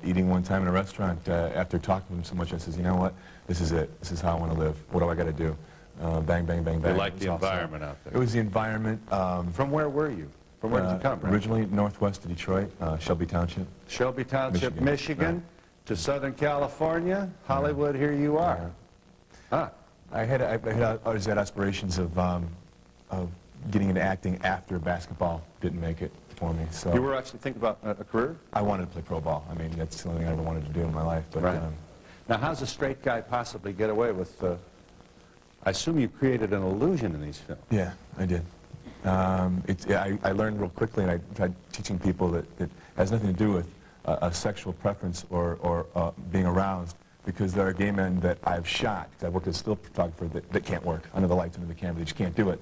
eating one time in a restaurant, after talking to him so much, I says, you know what, this is it. This is how I want to live. What do I got to do? Bang, bang, bang, bang. You liked the environment out there. It was the environment. From where were you? From where did you come from? Originally northwest of Detroit, Shelby Township. Shelby Township, Michigan to Southern California, Hollywood, here you are. I had aspirations of getting into acting after basketball didn't make it for me. So you were actually thinking about a career? I wanted to play pro ball. I mean, that's the only thing I ever wanted to do in my life. But, right. Now, how's a straight guy possibly get away with... I assume you created an illusion in these films. Yeah, I did. I learned real quickly, and I tried teaching people that it has nothing to do with a sexual preference or being aroused, because there are gay men that I've shot, because I worked as a still photographer, that can't work under the lights, under the camera. They just can't do it.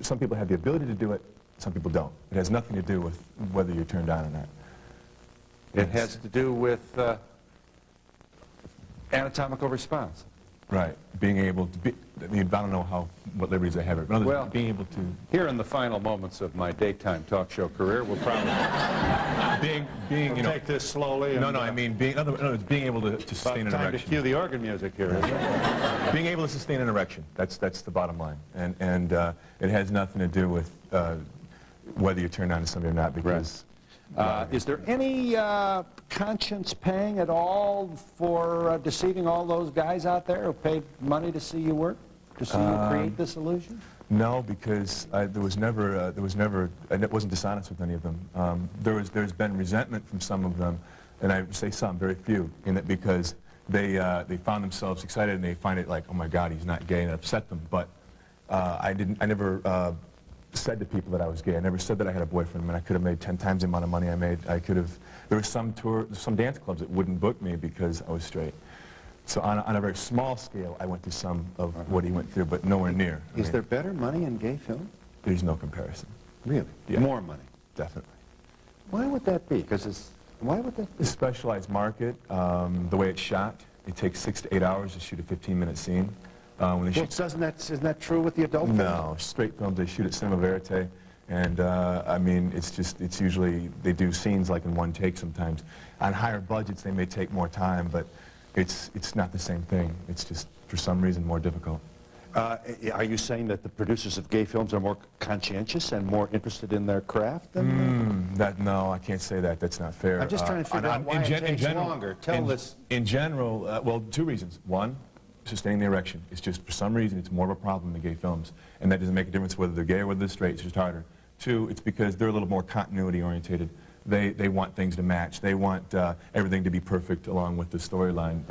Some people have the ability to do it, some people don't. It has nothing to do with whether you're turned on or not. It has to do with anatomical response. Right. Being able to be, I mean, I don't know what liberties I have. But well, being able to... Here in the final moments of my daytime talk show career, we'll probably... you know... Take this slowly. No, I mean, it's being able to sustain an erection. Time to cue the organ music here, isn't it? Being able to sustain an erection. That's the bottom line. And it has nothing to do with whether you're turned on to somebody or not, because... Is there any conscience pang at all for deceiving all those guys out there who paid money to see you work, to see you create this illusion? No, because I wasn't dishonest with any of them. There's been resentment from some of them, and I say some, very few, in that because they found themselves excited and they find it like, oh my God, he's not gay, and it upset them. But I never said to people that I was gay. I never said that I had a boyfriend. I mean, I could have made 10 times the amount of money I made. There were some dance clubs that wouldn't book me because I was straight. So on a very small scale, I went through some of what he went through, but nowhere near. Is there better money in gay film? There's no comparison. Really? Yeah. More money? Definitely. Why would that be? Why would that be? The specialized market, the way it's shot, it takes 6 to 8 hours to shoot a 15-minute scene. Isn't that true with the adult film? No, straight films, they shoot at cinema verite, and I mean, it's usually, they do scenes like in one take sometimes. On higher budgets, they may take more time, but it's not the same thing. It's just, for some reason, more difficult. Are you saying that the producers of gay films are more conscientious and more interested in their craft than No, I can't say that. That's not fair. I'm just trying to figure out why it takes longer. In general, well, 2 reasons. One, sustaining the erection. It's just, for some reason, it's more of a problem in gay films. And that doesn't make a difference whether they're gay or whether they're straight. It's just harder. 2, it's because they're a little more continuity orientated. They want things to match. They want everything to be perfect along with the storyline.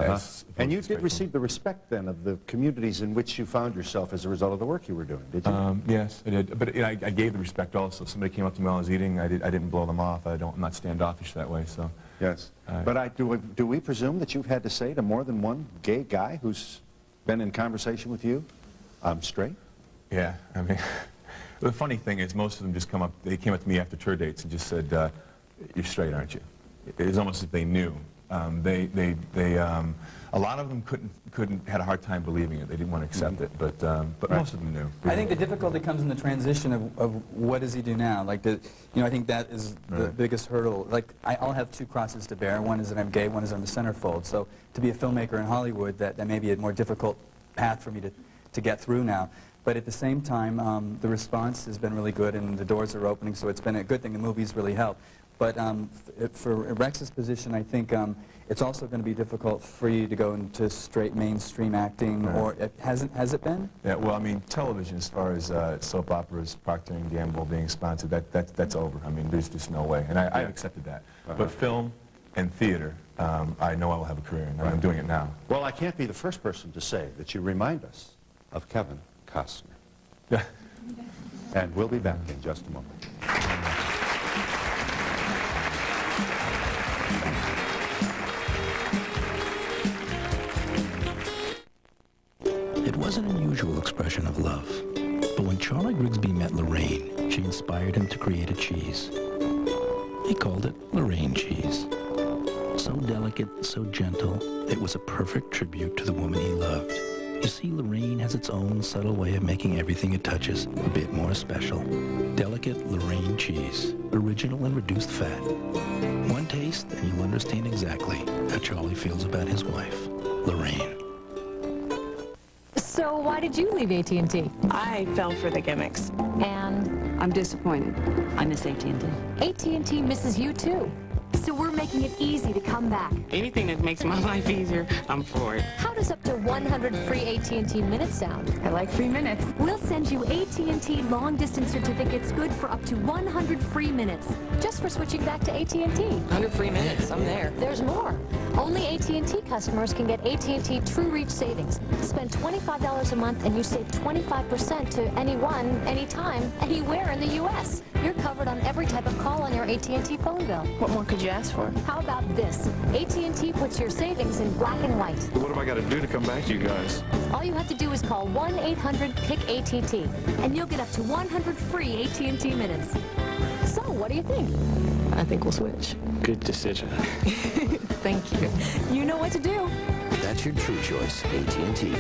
And you did receive the respect, then, of the communities in which you found yourself as a result of the work you were doing, did you? Yes, I did. But I gave the respect also. Somebody came up to me while I was eating. I didn't blow them off. I'm not standoffish that way, so... Yes. But do we presume that you've had to say to more than one gay guy who's been in conversation with you, I'm straight? Yeah, I mean, the funny thing is most of them just they came up to me after tour dates and just said, you're straight, aren't you? It was almost as if they knew. A lot of them had a hard time believing it. They didn't want to accept it, but most of them knew. I think the difficulty comes in the transition of what does he do now? Like, I think that is the biggest hurdle. Like, I'll have 2 crosses to bear. One is that I'm gay, one is I'm the centerfold. So to be a filmmaker in Hollywood, that may be a more difficult path for me to get through now. But at the same time, the response has been really good and the doors are opening, so it's been a good thing. The movies really help. But for Rex's position, I think it's also going to be difficult for you to go into straight mainstream acting, or has it been? Yeah, well, I mean, television, as far as soap operas, Procter & Gamble being sponsored, that's over. I mean, there's just no way, and I accepted that. But film and theater, I know I will have a career, and I'm doing it now. Well, I can't be the first person to say that you remind us of Kevin Costner. And we'll be back in just a moment. It was an unusual expression of love, but when Charlie Grigsby met Lorraine, she inspired him to create a cheese. He called it Lorraine cheese. So delicate, so gentle, it was a perfect tribute to the woman he loved. You see, Lorraine has its own subtle way of making everything it touches a bit more special. Delicate Lorraine cheese, original and reduced fat. One taste and you'll understand exactly how Charlie feels about his wife, Lorraine. So why did you leave AT&T? I fell for the gimmicks. And? I'm disappointed. I miss AT&T. AT&T misses you too. So we're making it easy to come back. Anything that makes my life easier, I'm for it. How does up to 100 free AT&T minutes sound? I like free minutes. We'll send you AT&T long-distance certificates good for up to 100 free minutes, just for switching back to AT&T. 100 free minutes, I'm there. There's more. Only AT&T customers can get AT&T True Reach savings. Spend $25 a month and you save 25% to anyone, anytime, anywhere in the U.S. You're covered on every type of call on your AT&T phone bill. What more could you ask for? How about this? AT&T puts your savings in black and white. What have I got to do to come back to you guys? All you have to do is call 1-800-PIC-ATT, and you'll get up to 100 free AT&T minutes. So, what do you think? I think we'll switch. Good decision. Thank you. You know what to do. That's your true choice, AT&T.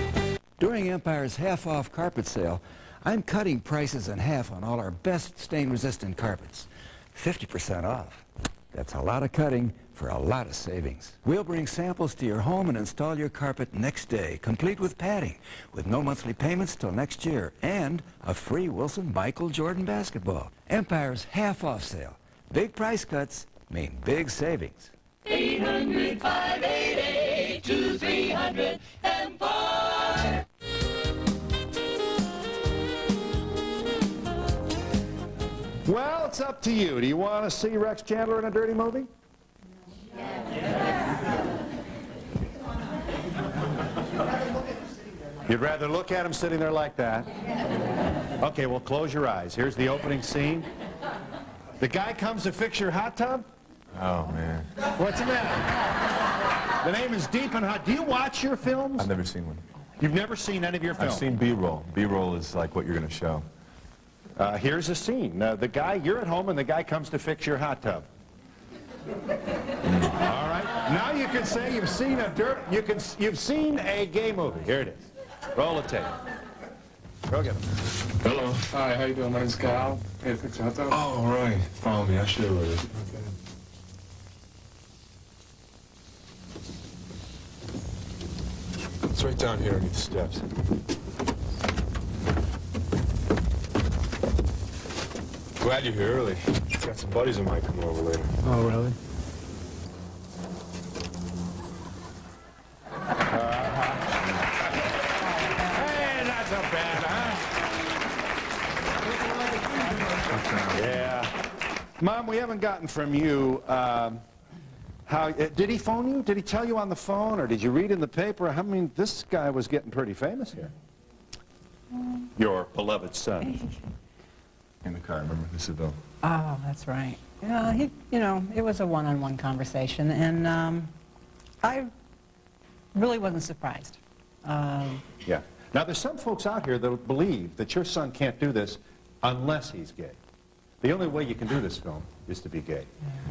During Empire's half-off carpet sale, I'm cutting prices in half on all our best stain-resistant carpets. 50% off. That's a lot of cutting for a lot of savings. We'll bring samples to your home and install your carpet next day, complete with padding, with no monthly payments till next year, and a free Wilson Michael Jordan basketball. Empire's half-off sale. Big price cuts mean big savings. 800-588-2300 Empire. Well, it's up to you. Do you want to see Rex Chandler in a dirty movie? You'd rather look at him sitting there like that? Okay, well, close your eyes. Here's the opening scene. The guy comes to fix your hot tub? Oh, man. What's the matter? The name is Deep and Hot. Do you watch your films? I've never seen one. You've never seen any of your films? I've seen B-roll. B-roll is like what you're going to show. Here's a scene. The guy, you're at home and the guy comes to fix your hot tub. All right. Now you can say you've seen you've seen a gay movie. Here it is. Roll the tape. Go get him. Hello. Hi, how you doing? My name's Kyle. Hey, fix your hot tub. Oh, right. Follow me. I should have read it. It's right down here underneath the steps. Glad you're here early. Got some buddies of mine coming over later. Oh, really? Hey, not so bad, huh? Yeah. Mom, we haven't gotten from you, how, did he phone you? Did he tell you on the phone, or did you read in the paper? I mean, this guy was getting pretty famous here. Your beloved son. In the car, remember? This is Bill. Oh, that's right. Yeah, you know, it was a one-on-one conversation, and I really wasn't surprised. Yeah. Now, there's some folks out here that believe that your son can't do this unless he's gay. The only way you can do this film is to be gay.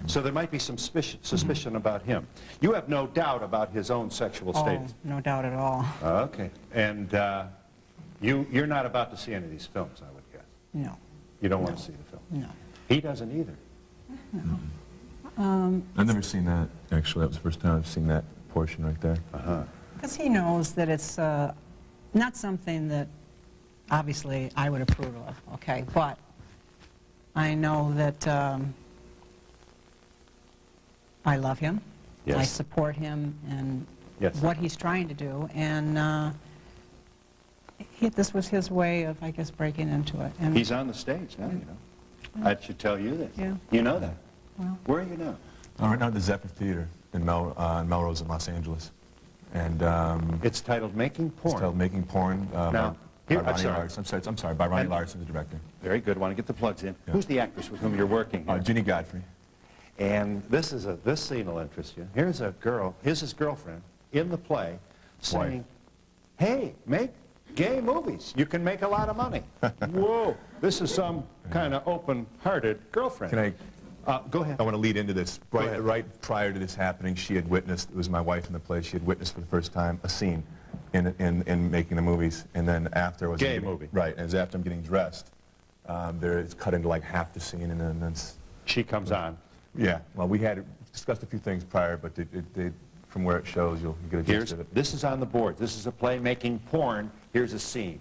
So there might be some suspicion about him. You have no doubt about his own sexual status. No doubt at all. Okay. And you're not about to see any of these films, I would guess. No. You don't want to see the film? No. He doesn't either. No. I've never seen that, actually. That was the first time I've seen that portion right there. Because he knows that it's not something that, obviously, I would approve of, okay? But I know that I love him. Yes. I support him and what he's trying to do. And this was his way of, I guess, breaking into it. And he's on the stage now, you know. I should tell you this. Yeah. You know that. Well, where are you now? Right now at the Zephyr Theater in Melrose in Los Angeles. And it's titled Making Porn. It's titled Making Porn. Now, by Ronnie Larson. I'm sorry, by Ronnie Larson, the director. Very good. Want to get the plugs in. Yeah. Who's the actress with whom you're working here? Ginny Godfrey. And this scene will interest you. Here's a girl, here's his girlfriend, in the play, saying, hey, make gay movies. You can make a lot of money. Whoa. This is some kind of open-hearted girlfriend. Can I... go ahead. I want to lead into this. Right prior to this happening, she had witnessed, it was my wife in the play, she had witnessed for the first time a scene in making the movies. And then after was... Gay movie. Right. And after I'm getting dressed, it's cut into like half the scene, and then it's... She comes on. Yeah. Well, we had discussed a few things prior, but from where it shows, you'll get a gist of it. This is on the board. This is a play Making Porn. Here's a scene.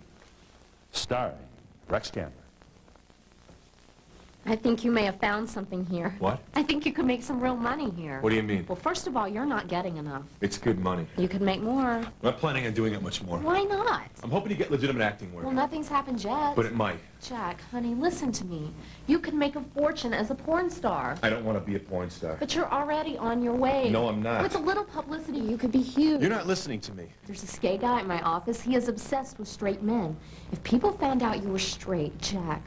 Starring Rex Chandler. I think you may have found something here. What? I think you could make some real money here. What do you mean? Well, first of all, you're not getting enough. It's good money. You could make more. I'm not planning on doing it much more. Why not? I'm hoping to get legitimate acting work. Well, nothing's happened yet. But it might. Jack, honey, listen to me. You could make a fortune as a porn star. I don't want to be a porn star. But you're already on your way. No, I'm not. With a little publicity, you could be huge. You're not listening to me. There's this gay guy at my office. He is obsessed with straight men. If people found out you were straight, Jack,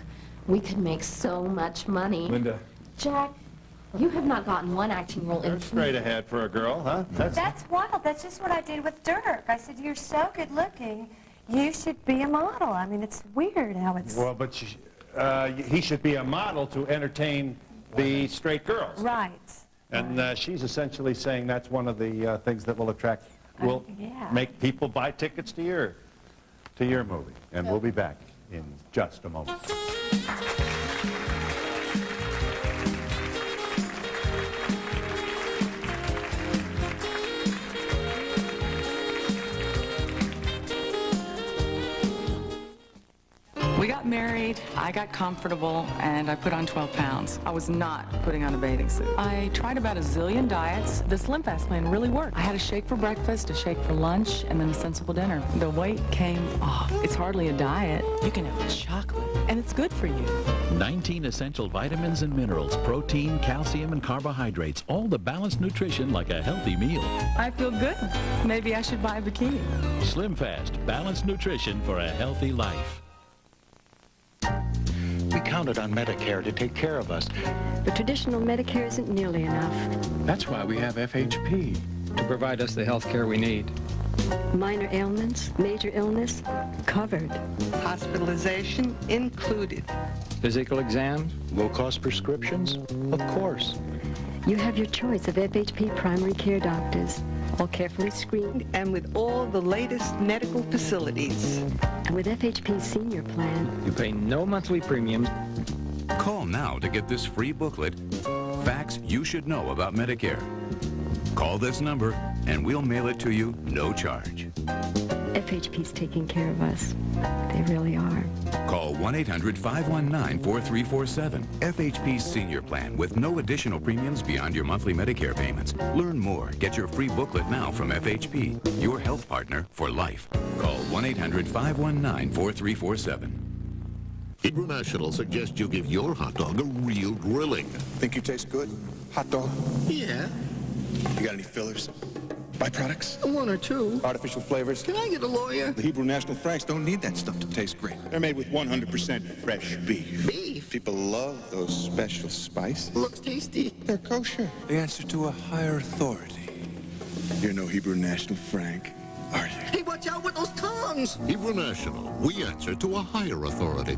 we could make so much money. Linda. Jack, you have not gotten one acting role in... You're straight ahead for a girl, huh? That's wild. That's just what I did with Dirk. I said, you're so good looking, you should be a model. I mean, it's weird how it's... Well, but he should be a model to entertain the straight girls. Right. And she's essentially saying that's one of the things that will attract, will make people buy tickets to your movie. And we'll be back in just a moment. We got married, I got comfortable, and I put on 12 pounds. I was not putting on a bathing suit. I tried about a zillion diets. The Slim Fast plan really worked. I had a shake for breakfast, a shake for lunch, and then a sensible dinner. The weight came off. It's hardly a diet. You can have chocolate, and it's good for you. 19 essential vitamins and minerals, protein, calcium, and carbohydrates. All the balanced nutrition like a healthy meal. I feel good. Maybe I should buy a bikini. Slim Fast, balanced nutrition for a healthy life. We counted on Medicare to take care of us. But traditional Medicare isn't nearly enough. That's why we have FHP, to provide us the health care we need. Minor ailments, major illness, covered. Hospitalization included. Physical exams, low-cost prescriptions, of course. You have your choice of FHP primary care doctors, all carefully screened. And with all the latest medical facilities. And with FHP's senior plan, You pay no monthly premiums. Call now to get this free booklet, Facts You Should Know About Medicare. Call this number and we'll mail it to you, no charge. FHP's taking care of us. They really are. Call 1-800-519-4347. FHP's senior plan with no additional premiums beyond your monthly Medicare payments. Learn more. Get your free booklet now from FHP, your health partner for life. Call 1-800-519-4347. Hebrew National suggests you give your hot dog a real grilling. Think you taste good? Hot dog? Yeah. You got any fillers? Byproducts? One or two. Artificial flavors? Can I get a lawyer? The Hebrew National Franks don't need that stuff to taste great. They're made with 100% fresh beef. Beef? People love those special spices. Looks tasty. They're kosher. They answer to a higher authority. You're no Hebrew National Frank, are you? Hey, watch out with those tongues! Hebrew National. We answer to a higher authority.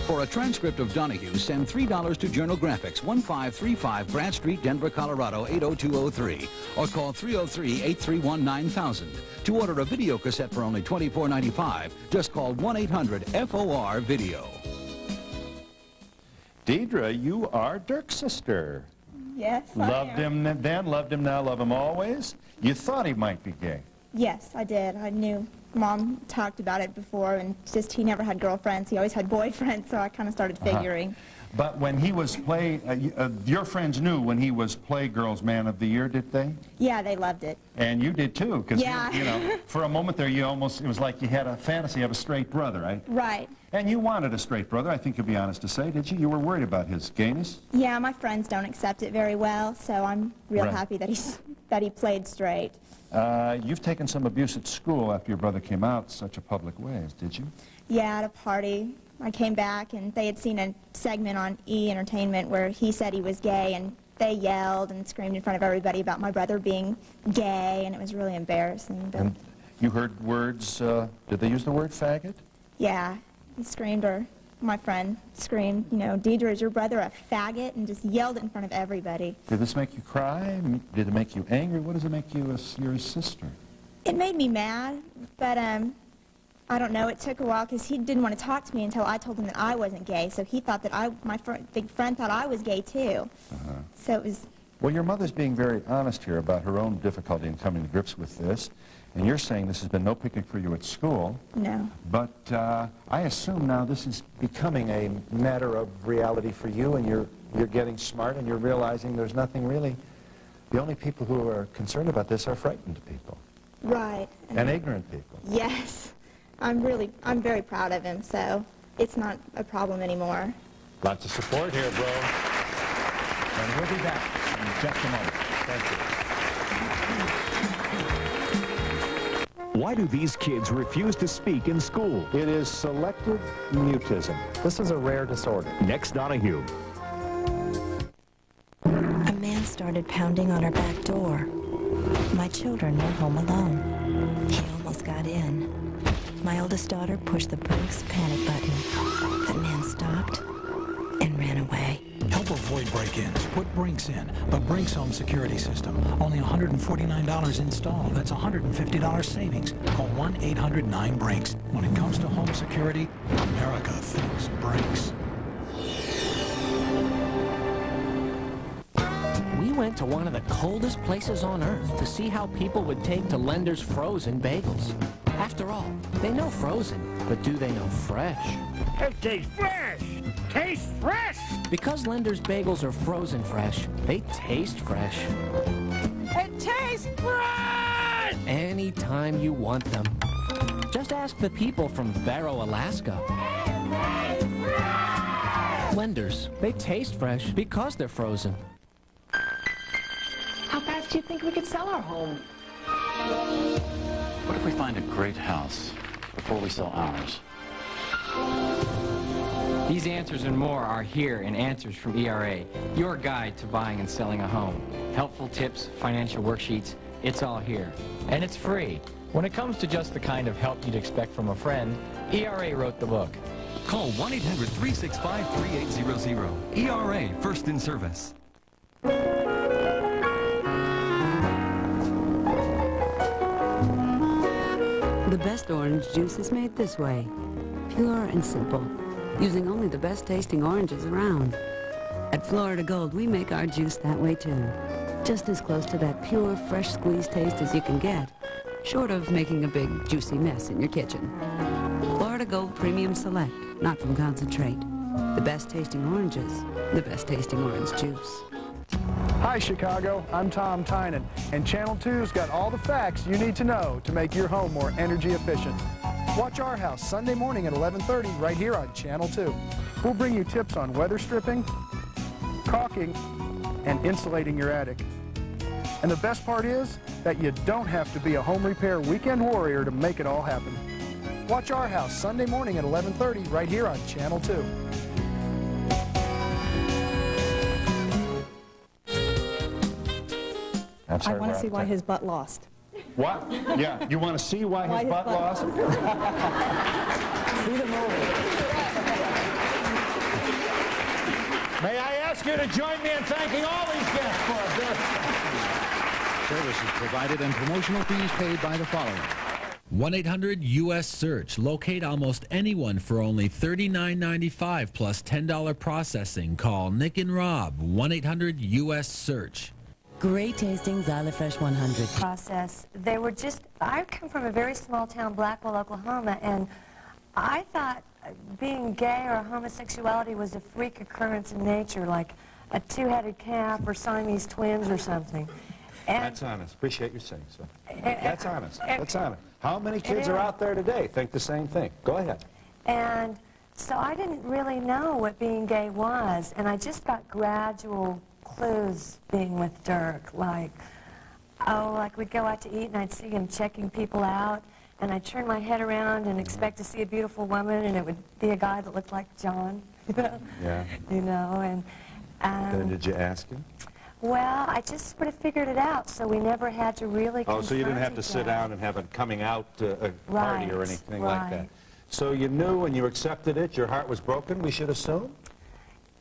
For a transcript of Donahue, send $3 to Journal Graphics, 1535 Grant Street, Denver, Colorado, 80203, or call 303-831-9000. To order a video cassette for only $24.95, just call 1-800-FOR-VIDEO. Deidre, you are Dirk's sister. Yes, Loved him then, loved him now, love him always. You thought he might be gay. Yes, I did. I knew. Mom talked about it before, and just he never had girlfriends. He always had boyfriends, so I kind of started figuring. But when he was your friends knew when he was Playgirl's Man of the Year, did they? Yeah, they loved it. And you did too, because yeah. you know, for a moment there, it was like you had a fantasy of a straight brother, right? Right. And you wanted a straight brother, I think you'll be honest to say, did you? You were worried about his gayness? Yeah, my friends don't accept it very well, so I'm real happy that he played straight. You've taken some abuse at school after your brother came out such a public way, did you? Yeah, at a party. I came back and they had seen a segment on E! Entertainment where he said he was gay, and they yelled and screamed in front of everybody about my brother being gay, and it was really embarrassing. But and you heard words, did they use the word faggot? yeah, he screamed, or my friend screamed, you know, Deidre, is your brother a faggot? And just yelled it in front of everybody. Did this make you cry? Did it make you angry? What does it make you as your sister? It made me mad, but I don't know, it took a while because he didn't want to talk to me until I told him that I wasn't gay, so he thought that my big friend thought I was gay too. So it was Well, your mother's being very honest here about her own difficulty in coming to grips with this, and you're saying this has been no picnic for you at school. No. But I assume now this is becoming a matter of reality for you, and you're getting smart, and you're realizing there's nothing really. The only people who are concerned about this are frightened people. Right. And ignorant people. Yes. I'm very proud of him, so it's not a problem anymore. Lots of support here, bro. And we'll be back in just a moment. Thank you. Why do these kids refuse to speak in school? It is selective mutism. This is a rare disorder. Next, Donahue. A man started pounding on our back door. My children were home alone. He almost got in. My oldest daughter pushed the brakes panic button. The man stopped and ran away. Help avoid break-ins. Put Brinks in. The Brinks home security system. Only $149 installed. That's $150 savings. Call 1-800-9-BRINKS. When it comes to home security, America thinks Brinks. We went to one of the coldest places on earth to see how people would take to Lender's frozen bagels. After all, they know frozen, but do they know fresh? It tastes fresh! Tastes fresh! Because Lender's bagels are frozen fresh, they taste fresh. It tastes fresh! Anytime you want them. Just ask the people from Barrow, Alaska. Lender's, they taste fresh because they're frozen. How fast do you think we could sell our home? What if we find a great house before we sell ours? These answers and more are here in Answers from ERA, your guide to buying and selling a home. Helpful tips, financial worksheets, it's all here. And it's free. When it comes to just the kind of help you'd expect from a friend, ERA wrote the book. Call 1-800-365-3800. ERA, first in service. The best orange juice is made this way, pure and simple, using only the best tasting oranges around. At Florida Gold, we make our juice that way too, just as close to that pure, fresh squeeze taste as you can get, short of making a big, juicy mess in your kitchen. Florida Gold Premium Select, not from concentrate. The best tasting oranges, the best tasting orange juice. Hi, Chicago. I'm Tom Tynan, and Channel 2's got all the facts you need to know to make your home more energy efficient. Watch Our House Sunday morning at 11:30 right here on Channel 2. We'll bring you tips on weather stripping, caulking, and insulating your attic. And the best part is that you don't have to be a home repair weekend warrior to make it all happen. Watch Our House Sunday morning at 11:30 right here on Channel 2. I want to see why his butt lost. What? Yeah, you want to see why his butt lost? See the movie. May I ask you to join me in thanking all these guests for a good Services provided and promotional fees paid by the following. 1-800-US-SEARCH. Locate almost anyone for only $39.95 plus $10 processing. Call Nick and Rob. 1-800-US-SEARCH. Great tasting Xylafresh 100. Process. They were just, I come from a very small town, Blackwell, Oklahoma, and I thought being gay or homosexuality was a freak occurrence in nature, like a two-headed calf or Siamese twins or something. And That's honest. Appreciate you saying so. That's honest. That's honest. How many kids are out there today think the same thing? Go ahead. And so I didn't really know what being gay was, and I just got gradual clues being with Dirk, like, like we'd go out to eat and I'd see him checking people out, and I'd turn my head around and expect to see a beautiful woman, and it would be a guy that looked like John, Yeah. you know, and Then did you ask him? well, I just sort of figured it out, so we never had to really Oh, so you didn't have to confront sit each down and have a coming out party or Right, anything like that. right. So you knew and you accepted it, your heart was broken, we should assume?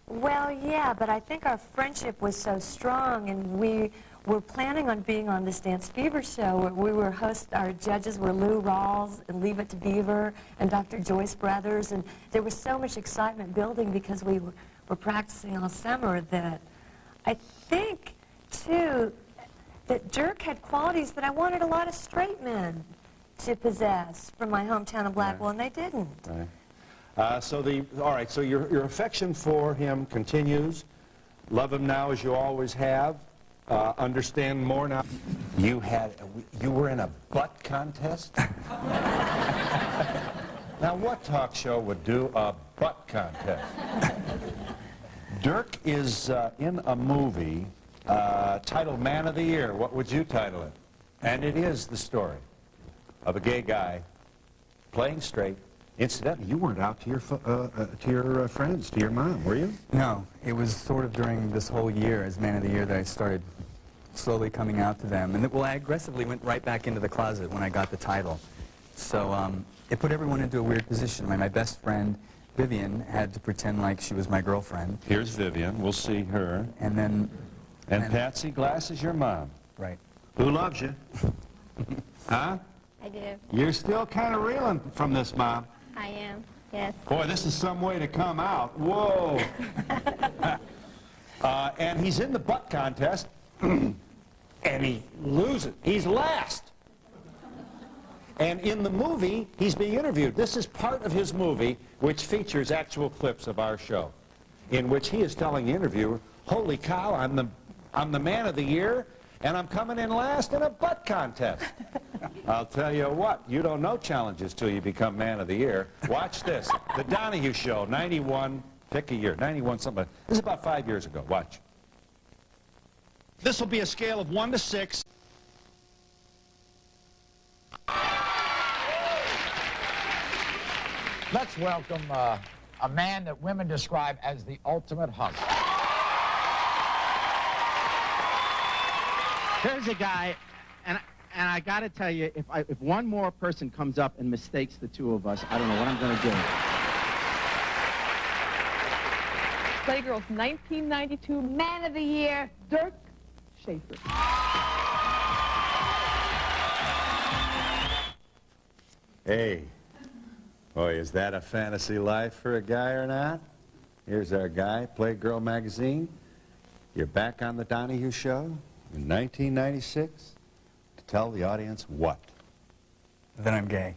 Well, yeah, but I think our friendship was so strong, and we were planning on being on this Dance Fever show where we were our judges were Lou Rawls and Leave It to Beaver and Dr. Joyce Brothers, and there was so much excitement building because we were practicing all summer that I think too, that Dirk had qualities that I wanted a lot of straight men to possess from my hometown of Blackwell, and they didn't. Right. All right, so your affection for him continues. Love him now as you always have. Understand more now. You were in a butt contest? Now, what talk show would do a butt contest? Dirk is in a movie titled Man of the Year. What would you title it? And it is the story of a gay guy playing straight. Incidentally, you weren't out to your friends, to your mom, were you? No, it was sort of during this whole year as Man of the Year that I started slowly coming out to them. And well, I aggressively went right back into the closet when I got the title. So it put everyone into a weird position. My best friend, Vivian, had to pretend like she was my girlfriend. Here's Vivian. We'll see her. And then... And Patsy Glass is your mom. Right. Who loves you? Huh? I do. You're still kind of reeling from this, Mom. I am, yes. Boy, this is some way to come out. Whoa. And he's in the butt contest, and he loses. He's last. And in the movie, he's being interviewed. This is part of his movie, which features actual clips of our show, in which he is telling the interviewer, holy cow, I'm the man of the year, and I'm coming in last in a butt contest. I'll tell you what, you don't know challenges till you become man of the year. Watch this. The Donahue Show, 91, pick a year, 91 something. This is about 5 years ago. Watch. This will be a scale of 1 to 6. Let's welcome a man that women describe as the ultimate hustler. There's a guy, and I got to tell you, if one more person comes up and mistakes the two of us, I don't know what I'm going to do. Playgirl's 1992 Man of the Year, Dirk Shafer. Hey, boy, is that a fantasy life for a guy or not? Here's our guy, Playgirl magazine. You're back on the Donahue Show in 1996 to tell the audience what? That I'm gay.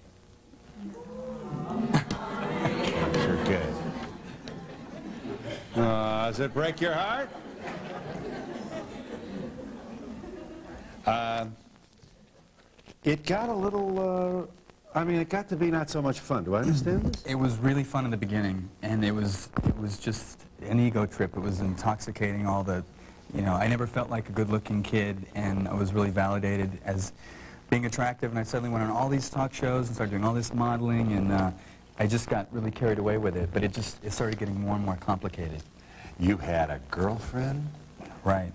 You're gay. Does it break your heart? It got a little, I mean, it got to be not so much fun. Do I understand this? It was really fun in the beginning, and it was just an ego trip. It was intoxicating, all the, you know, I never felt like a good-looking kid, and I was really validated as being attractive, and I suddenly went on all these talk shows and started doing all this modeling, and I just got really carried away with it, but it started getting more and more complicated. You had a girlfriend? Right.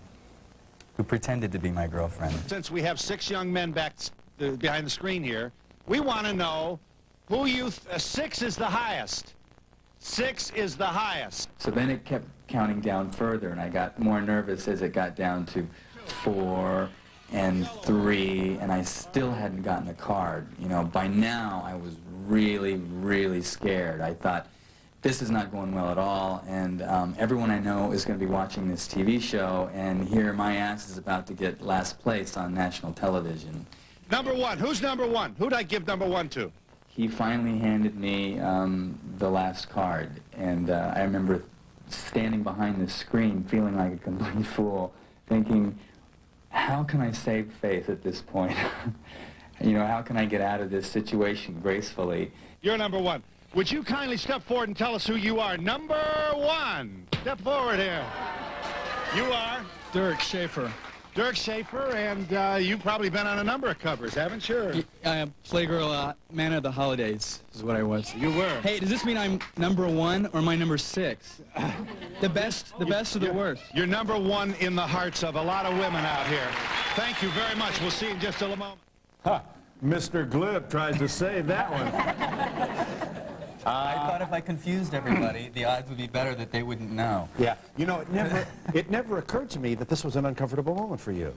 Who pretended to be my girlfriend. Since we have 6 young men back behind the screen here, we want to know who you... 6 is the highest. 6 is the highest. So then it kept counting down further, and I got more nervous as it got down to 4 and 3, and I still hadn't gotten a card. You know, by now I was really, really scared. I thought, this is not going well at all, and everyone I know is going to be watching this TV show, and here my ass is about to get last place on national television. Number 1. Who's number 1? Who'd I give number 1 to? He finally handed me the last card, and I remember standing behind the screen feeling like a complete fool, thinking, how can I save face at this point? You know, how can I get out of this situation gracefully? You're number 1. Would you kindly step forward and tell us who you are? Number 1. Step forward here. You are? Dirk Shafer. Dirk Shafer, and you've probably been on a number of covers, haven't you? Playgirl, Man of the Holidays is what I was. You were. Hey, does this mean I'm number 1 or am I number 6? The best or the worst? You're number 1 in the hearts of a lot of women out here. Thank you very much. We'll see you in just a moment. Huh. Mr. Glib tries to save that one. I thought if I confused everybody, the odds would be better that they wouldn't know. Yeah. You know, it never occurred to me that this was an uncomfortable moment for you.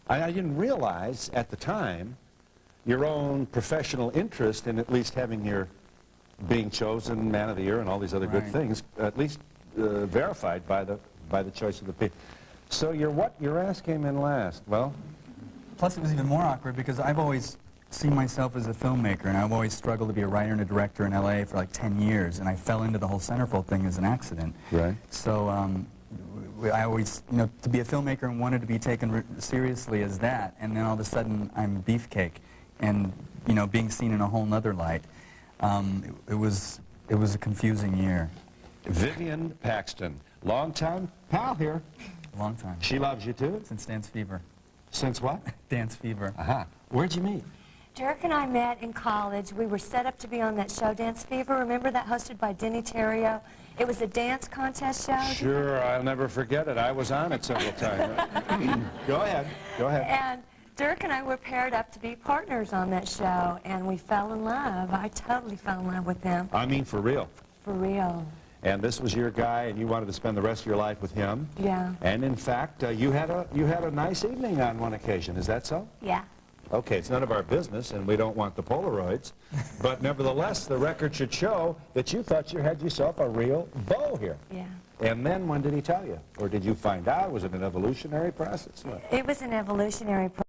I didn't realize at the time your own professional interest in at least having your being chosen Man of the Year and all these other good things, at least verified by the choice of the people. So your ass came in last. Well, Plus, it was even more awkward because I've always seen myself as a filmmaker, and I've always struggled to be a writer and a director in LA for like 10 years, and I fell into the whole centerfold thing as an accident. Right. So I always, you know, to be a filmmaker and wanted to be taken seriously as that, and then all of a sudden I'm Beefcake, and, you know, being seen in a whole nother light. It was a confusing year. Vivian Paxton, longtime pal here. Long time. She loves you too? Since Dance Fever. Since what? Dance Fever. Where'd you meet? Dirk and I met in college. We were set up to be on that show, Dance Fever. Remember that, hosted by Denny Terrio? It was a dance contest show. Sure, I'll never forget it. I was on it several times. Go ahead. Go ahead. And Dirk and I were paired up to be partners on that show, and we fell in love. I totally fell in love with him. I mean, for real. For real. And this was your guy, and you wanted to spend the rest of your life with him. Yeah. And in fact, you had a nice evening on one occasion. Is that so? Yeah. Okay, it's none of our business, and we don't want the Polaroids. But nevertheless, the record should show that you thought you had yourself a real beau here. Yeah. And then when did he tell you? Or did you find out? Was it an evolutionary process? It was an evolutionary process.